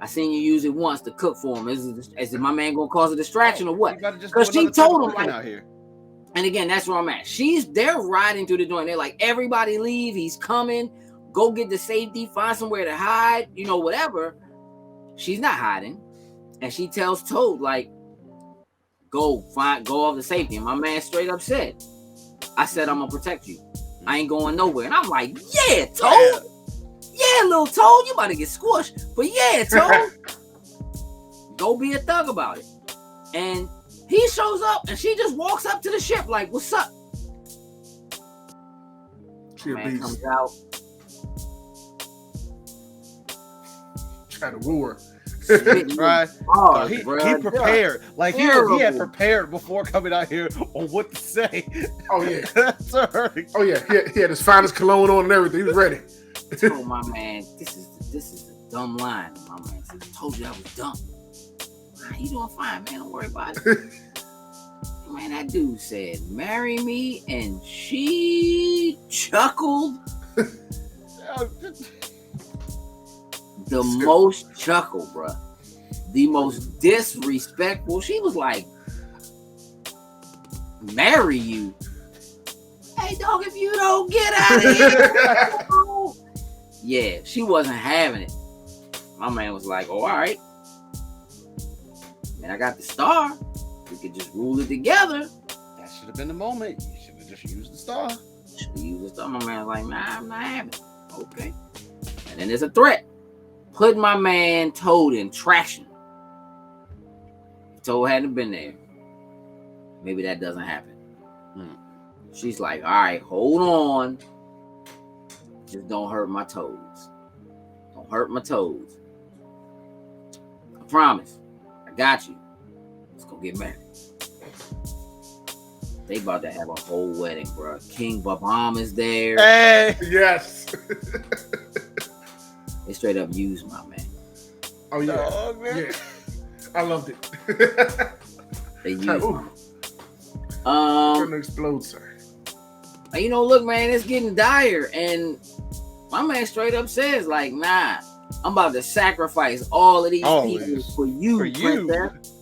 I seen you use it once to cook for him. Is my man gonna cause a distraction or what? Because she told him, like, out here. And again, that's where I'm at. They're riding through the joint. They're like, everybody leave. He's coming. Go get the safety. Find somewhere to hide. You know, whatever. She's not hiding, and she tells Toad, like, go off the safety. And my man straight up said, I said I'm gonna protect you. I ain't going nowhere. And I'm like, yeah, Toad. Yeah, little Toad, you about to get squished. But yeah, Toad, go be a thug about it. And he shows up, and she just walks up to the ship like, what's up? Man comes out. Try to woo her. Right. Oh, he prepared. Like he had prepared before coming out here on what to say. Oh yeah. Sorry. Oh yeah. He had his finest cologne on and everything. He was ready. I told my man, this is the dumb line. My man said, I told you I was dumb. Nah, you doing fine, man. Don't worry about it. Man, that dude said, marry me, and she chuckled. The most chuckle, bruh. The most disrespectful. She was like, marry you? Hey, dog, if you don't get out of here. Yeah, she wasn't having it. My man was like, oh, all right. Man, I got the star. We could just rule it together. That should have been the moment. You should have just used the star. Should have used the star. My man was like, nah, I'm not having it. Okay. And then there's a threat. Put my man Toad in traction. If Toad hadn't been there, maybe that doesn't happen. She's like, all right, hold on. Just don't hurt my toes. Don't hurt my toes. I promise. I got you. Let's go get married. They about to have a whole wedding, bro. King Babam is there. Hey, yes. They straight up used my man. Oh yeah. Oh, man. Yeah. I loved it. They used my man. Gonna explode, sir. You know, look, man, it's getting dire, and my man straight up says, like, nah, I'm about to sacrifice all of these people for you, princess.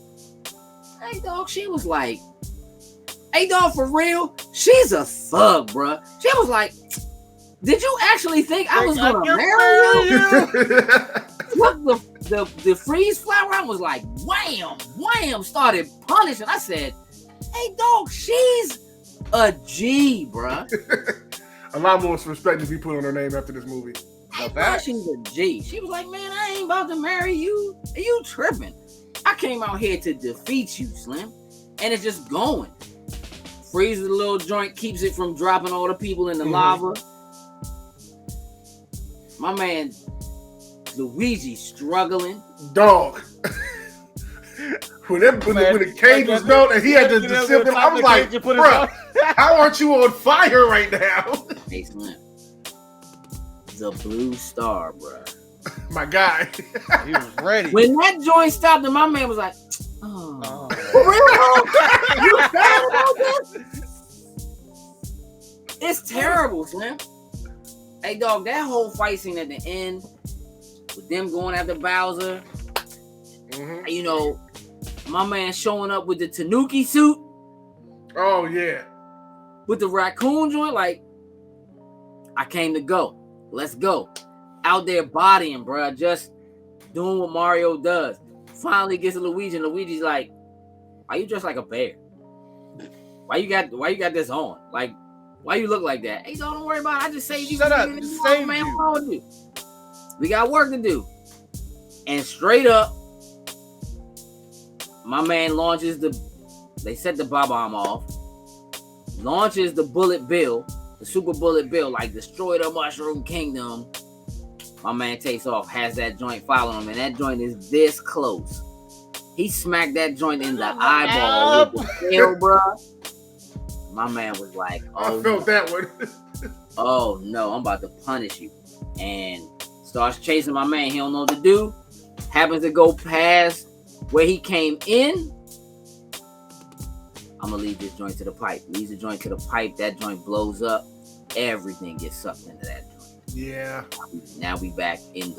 Hey, dog, she was like, hey, dog, for real? She's a thug, bruh. She was like, did you actually think I was gonna marry you? the freeze flower, I was like, wham, wham, started punishing. I said, hey, dog, she's a G, bruh. A lot more respect to be put on her name after this movie. I thought she's a G. She was like, man, I ain't about to marry you. Are you tripping? I came out here to defeat you, Slim. And it's just going. Freezes the little joint, keeps it from dropping all the people in the lava. My man Luigi struggling. Dog. when the cage was built and he had to disable it, I was like, bro, how aren't you on fire right now? Hey, Slim. The blue star, bro. My guy. He was ready. When that joint stopped, and my man was like, oh. You sad about this? It's terrible, Slim. Hey, dog, that whole fight scene at the end with them going after Bowser, you know, my man showing up with the Tanuki suit. Oh, yeah. With the raccoon joint, like, I came to go. Let's go. Out there bodying, bro. Just doing what Mario does. Finally gets to Luigi, and Luigi's like, why you dressed like a bear? Why you got this on? Like, why you look like that? Hey, don't worry about it. I just saved you. Shut up. Just saved man, you. what's wrong with you? We got work to do. And straight up, my man launches they set the Bob-omb off, launches the Bullet Bill, the Super Bullet Bill, like destroy the Mushroom Kingdom. My man takes off, has that joint following him, and that joint is this close. He smacked that joint in the eyeball with the tail, bro. My man was like, oh, I felt that one. oh no, I'm about to punish you. And starts chasing my man. He don't know what to do. Happens to go past where he came in. I'm gonna leave this joint to the pipe. Leaves the joint to the pipe. That joint blows up. Everything gets sucked into that joint. Yeah. Now we back in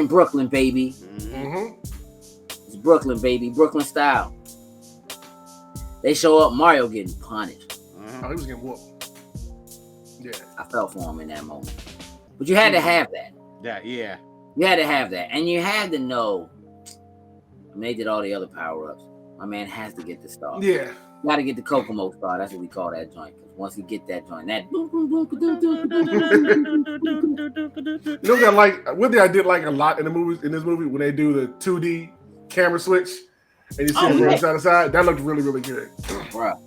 Brooklyn, baby. It's Brooklyn, baby. Brooklyn style. They show up, Mario getting punished. Oh, he was getting whooped. Yeah. I felt for him in that moment. But you had to have that. Yeah. You had to have that. And you had to know, I mean, they did all the other power-ups. My man has to get the star. Yeah. You got to get the Kokomo star. That's what we call that joint. Because once you get that joint, that... You know what one thing I did like a lot in this movie, when they do the 2D camera switch, and you see it from side to side, that looked really, really good. Bruh.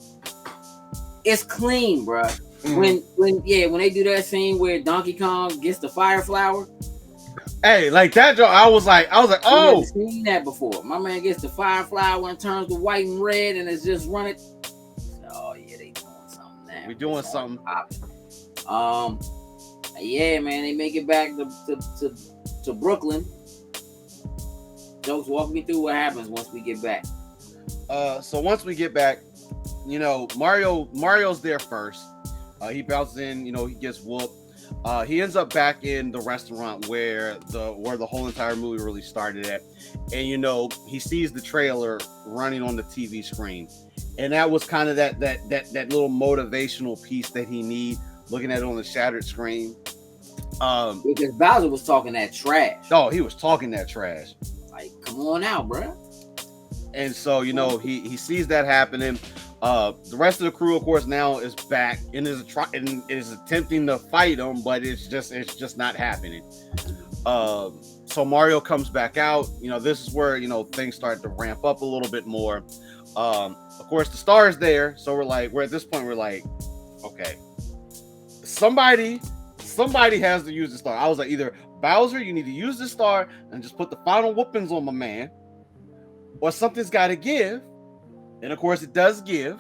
It's clean, bruh. When they do that scene where Donkey Kong gets the fire flower. Hey, like that joke, I was like, oh. I've never seen that before. My man gets the fire flower and turns to white and red, and it's just running. Oh yeah, they doing something now. We doing something. Yeah, man, they make it back to Brooklyn. Jokes, walk me through what happens once we get back. So once we get back, you know, Mario's there first. He bounces in, you know, he gets whooped. He ends up back in the restaurant where the whole entire movie really started at, and you know, he sees the trailer running on the TV screen, and that was kind of that little motivational piece that he need, looking at it on the shattered screen. Because Bowser was talking that trash. Oh, he was talking that trash. Like, come on out, bro. And so, you know, he sees that happening. The rest of the crew, of course, now is back and is attempting to fight him, but it's just not happening. So Mario comes back out. You know, this is where, you know, things start to ramp up a little bit more. Of course, the star is there, so we're at this point, we're like, okay, somebody has to use the star. I was like, either Bowser, you need to use the star and just put the final whoopings on my man, or something's got to give. And of course, it does give.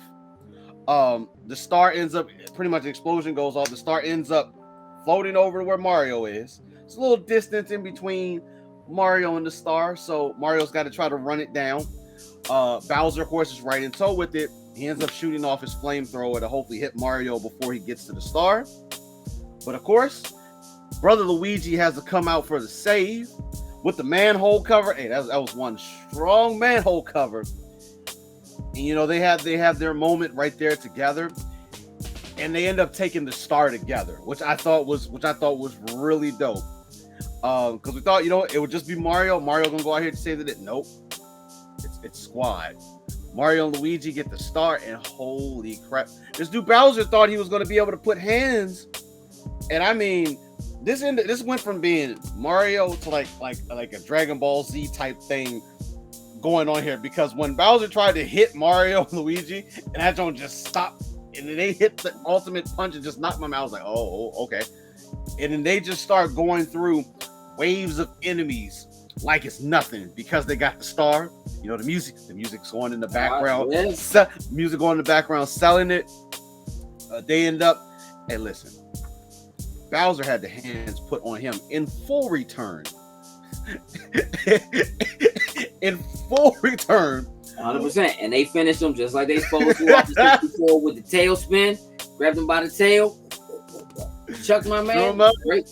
The star ends up, pretty much, the explosion goes off. The star ends up floating over to where Mario is. It's a little distance in between Mario and the star, so Mario's got to try to run it down. Bowser, of course, is right in tow with it. He ends up shooting off his flamethrower to hopefully hit Mario before he gets to the star. But of course, Brother Luigi has to come out for the save with the manhole cover. Hey, that was one strong manhole cover. And you know, they have their moment right there together, and they end up taking the star together, which I thought was really dope. Because we thought, it would just be Mario. Mario gonna go out here to save it. Nope. It's squad. Mario and Luigi get the start, and holy crap, this dude Bowser thought he was gonna be able to put hands, and I mean, this went from being Mario to like a Dragon Ball Z type thing going on here, because when Bowser tried to hit Mario and Luigi, and that don't just stop, and then they hit the ultimate punch and just knocked my mouth. I was like, oh, okay. And then they just start going through waves of enemies like it's nothing, because they got the star. The music's going in the background. Yes. Music going in the background, selling it. They end up, hey, listen, Bowser had the hands put on him in full return. In full return. 100%. And they finished them just like they supposed to off the 64 with the tail spin. Grabbed him by the tail. Chucked my man. Great.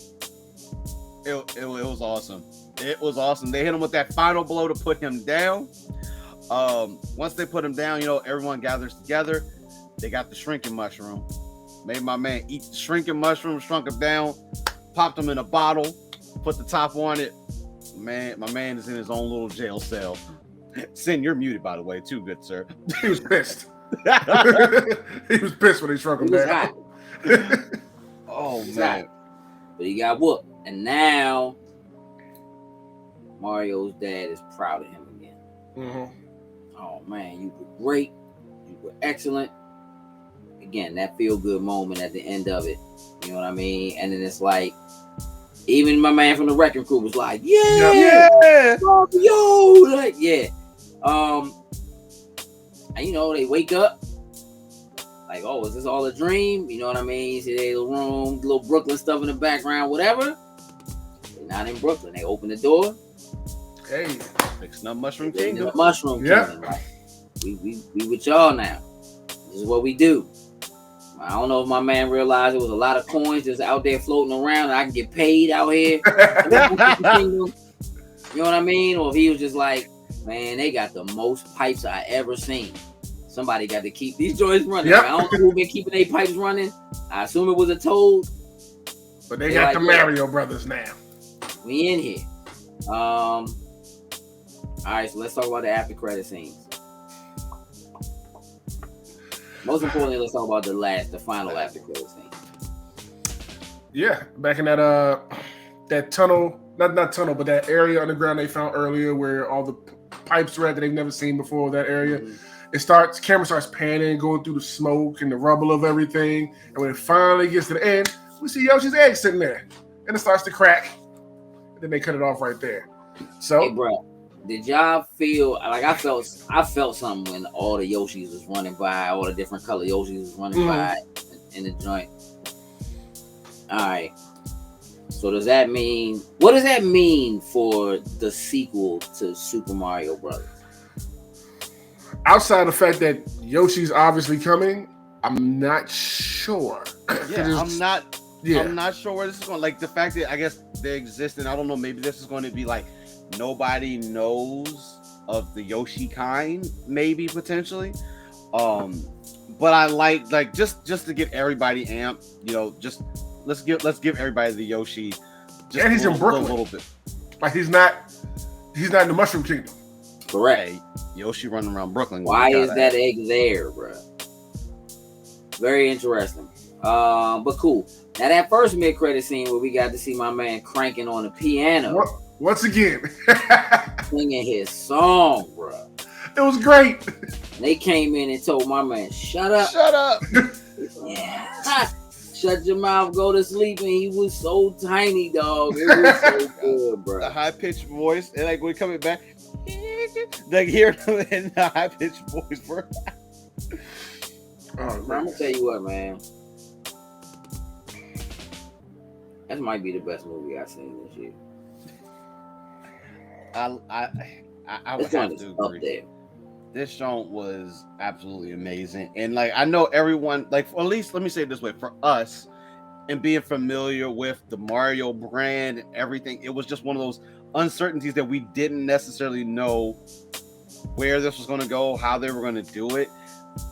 It was awesome. It was awesome. They hit him with that final blow to put him down. Once they put him down, everyone gathers together. They got the shrinking mushroom. Made my man eat the shrinking mushroom, shrunk him down, popped him in a bottle, put the top on it. Man, my man is in his own little jail cell. Sin, you're muted, by the way, too, good sir. He was pissed. He was pissed when they shrunk him down. Oh, He's man. hot. But he got whooped. And now Mario's dad is proud of him again. Mm-hmm. Oh, man, you were great. You were excellent. Again, that feel-good moment at the end of it. You know what I mean? And then it's like, even my man from the wrecking crew was like, yeah. Yo, like, yeah. And they wake up like, oh, is this all a dream? You know what I mean? You see their little room, little Brooklyn stuff in the background, whatever. They're not in Brooklyn. They open the door. Hey, Fixing up Mushroom They're in Kingdom. the Mushroom Kingdom. Like, we with y'all now. This is what we do. I don't know if my man realized there was a lot of coins just out there floating around and I can get paid out here. You know what I mean? Or if he was just like, man, they got the most pipes I ever seen. Somebody got to keep these joints running. Yep. I don't know who been keeping their pipes running. I assume it was a Toad. but they got the Mario brothers now. We in here. All right, so let's talk about the after credit scenes. Most importantly, let's talk about the final after credit scene. Yeah, back in that tunnel, not tunnel, but that area underground they found earlier where all the pipes were at that they've never seen before. That area, camera starts panning, going through the smoke and the rubble of everything, and when it finally gets to the end, we see Yoshi's egg sitting there, and it starts to crack, and then they cut it off right there. So, hey, bro, did y'all feel like I felt something when all the Yoshis was running by, all the different color Yoshis was running by in the joint? All right. So what does that mean for the sequel to Super Mario Brothers? outside the fact that Yoshi's obviously coming, I'm not sure. I'm not sure where this is going. Like the fact that I guess they exist, and I don't know, maybe this is going to be like nobody knows of the Yoshi kind, maybe potentially. But I like just to get everybody amped, just let's give everybody the Yoshi. Just and he's in Brooklyn a little bit. Like he's not in the Mushroom Kingdom. Correct. Hey, Yoshi running around Brooklyn. Why is that egg there, bro? Very interesting. But cool. Now that first mid-credit scene where we got to see my man cranking on the piano, once again, singing his song, bro. It was great. And they came in and told my man, "Shut up, shut up." Yeah. Shut your mouth, go to sleep. And he was so tiny, dog. It was so good, bro. The high pitched voice, and like when coming back, like hear him in the high pitched voice, bro. I'm gonna tell you what, man. That might be the best movie I've seen this year. I would have to agree. This joint was absolutely amazing, and like I know everyone, like at least let me say it this way, for us, and being familiar with the Mario brand and everything, it was just one of those uncertainties that we didn't necessarily know where this was going to go, how they were going to do it.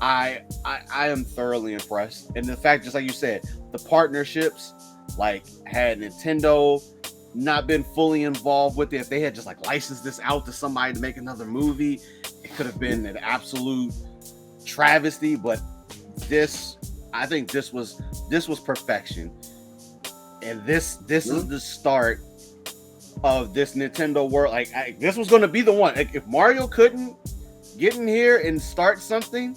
I am thoroughly impressed, and the fact, just like you said, the partnerships, like had Nintendo not been fully involved with it, if they had just like licensed this out to somebody to make another movie, it could have been an absolute travesty. But I think this was perfection, and this is the start of this Nintendo world. Like this was going to be the one. Like, if Mario couldn't get in here and start something,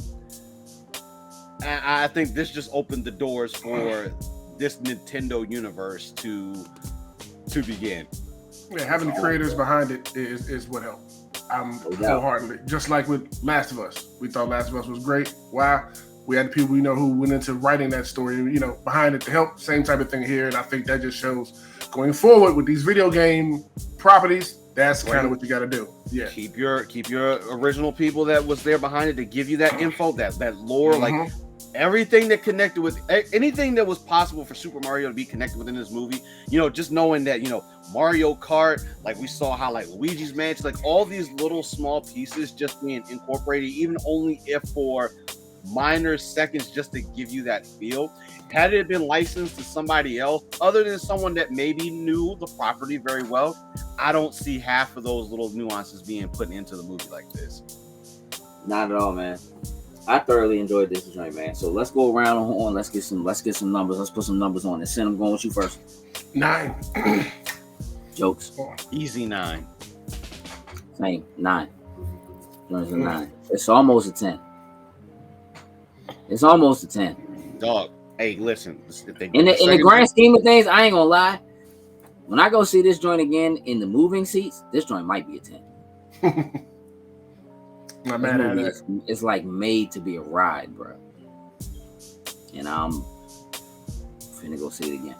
I think this just opened the doors for this Nintendo universe to begin. Yeah, having the creators behind it is what helped. I'm wholeheartedly. Just like with Last of Us. We thought Last of Us was great. Wow. We had the people we know who went into writing that story, behind it to help. Same type of thing here. And I think that just shows going forward with these video game properties, that's kind of what you got to do. Yeah. Keep your original people that was there behind it to give you that info, that lore, like everything that connected with anything that was possible for Super Mario to be connected within this movie. Just knowing that, Mario Kart, like we saw how like Luigi's Mansion, like all these little small pieces just being incorporated, even only if for minor seconds, just to give you that feel. Had it been licensed to somebody else other than someone that maybe knew the property very well, I don't see half of those little nuances being put into the movie like this. Not at all, man. I thoroughly enjoyed this joint, man. So let's go around the horn. Let's get some numbers. Let's put some numbers on it. Send them going with you first. 9. Jokes. Easy 9. Same 9. Joint's a 9. It's almost a 10. It's almost a 10. Dog. Hey, listen. In the grand scheme of things, I ain't gonna lie. When I go see this joint again in the moving seats, this joint might be a 10. Not mad at it. It's like made to be a ride, bro. And I'm finna go see it again.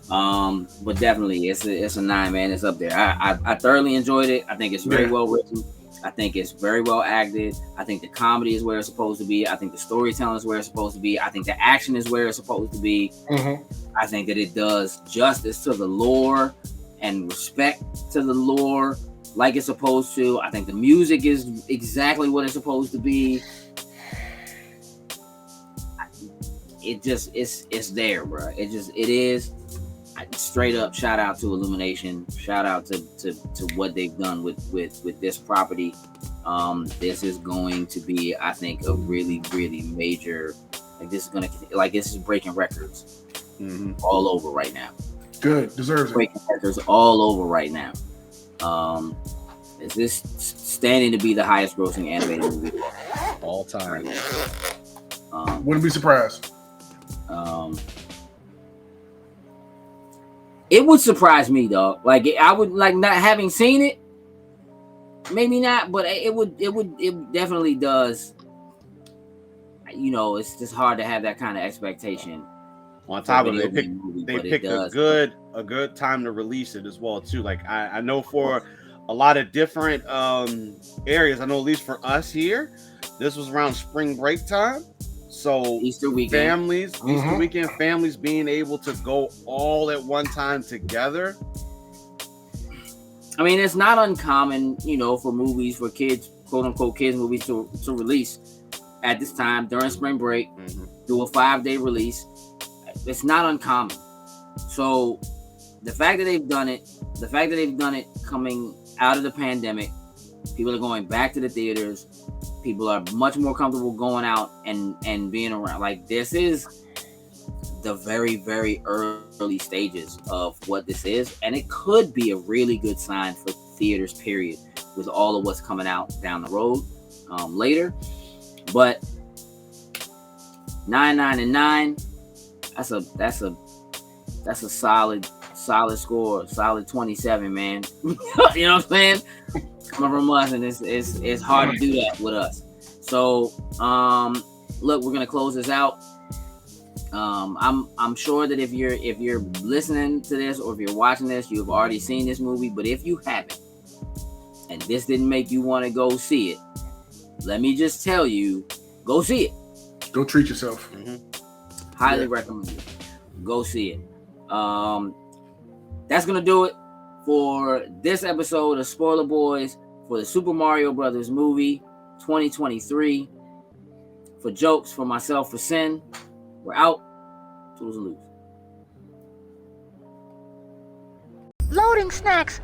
But definitely, it's a 9, man. It's up there. I thoroughly enjoyed it. I think it's very well written. I think it's very well acted. I think the comedy is where it's supposed to be. I think the storytelling is where it's supposed to be. I think the action is where it's supposed to be. I think that it does justice to the lore and respect to the lore like it's supposed to. I think the music is exactly what it's supposed to be. It's there, bro. It is. Straight up, shout out to Illumination. Shout out to what they've done with this property. This is going to be, I think, a really, really major. This is breaking records all over right now. Good, deserves breaking records all over right now. Is this standing to be the highest grossing animated movie all time? Wouldn't be surprised. It would surprise me, dog. Like I would like not having seen it. Maybe not, but it definitely does. It's just hard to have that kind of expectation. On top of it, they picked a good time to release it as well too. Like I know for a lot of different areas, I know at least for us here, this was around spring break time. So Easter weekend, Easter weekend, families being able to go all at one time together. I mean, it's not uncommon, for movies, for kids, quote unquote kids movies to release at this time during spring break, do a 5-day release. It's not uncommon. So the fact that they've done it coming out of the pandemic, people are going back to the theaters. People are much more comfortable going out and being around. Like, this is the very, very early stages of what this is. And it could be a really good sign for theaters, period, with all of what's coming out down the road later. But 9, 9, and 9, that's a solid score, solid 27, man. You know what I'm saying? Coming from us, and it's hard to do that with us. So look, we're gonna close this out. I'm sure that if you're listening to this or if you're watching this, you've already seen this movie. But if you haven't, and this didn't make you want to go see it, let me just tell you, go see it. Go treat yourself. Highly recommend it. Go see it. That's gonna do it for this episode of Spoiler Boys for the Super Mario Brothers movie 2023. For Jokes, for myself, for Sin, we're out. Tools and loose. Loading snacks.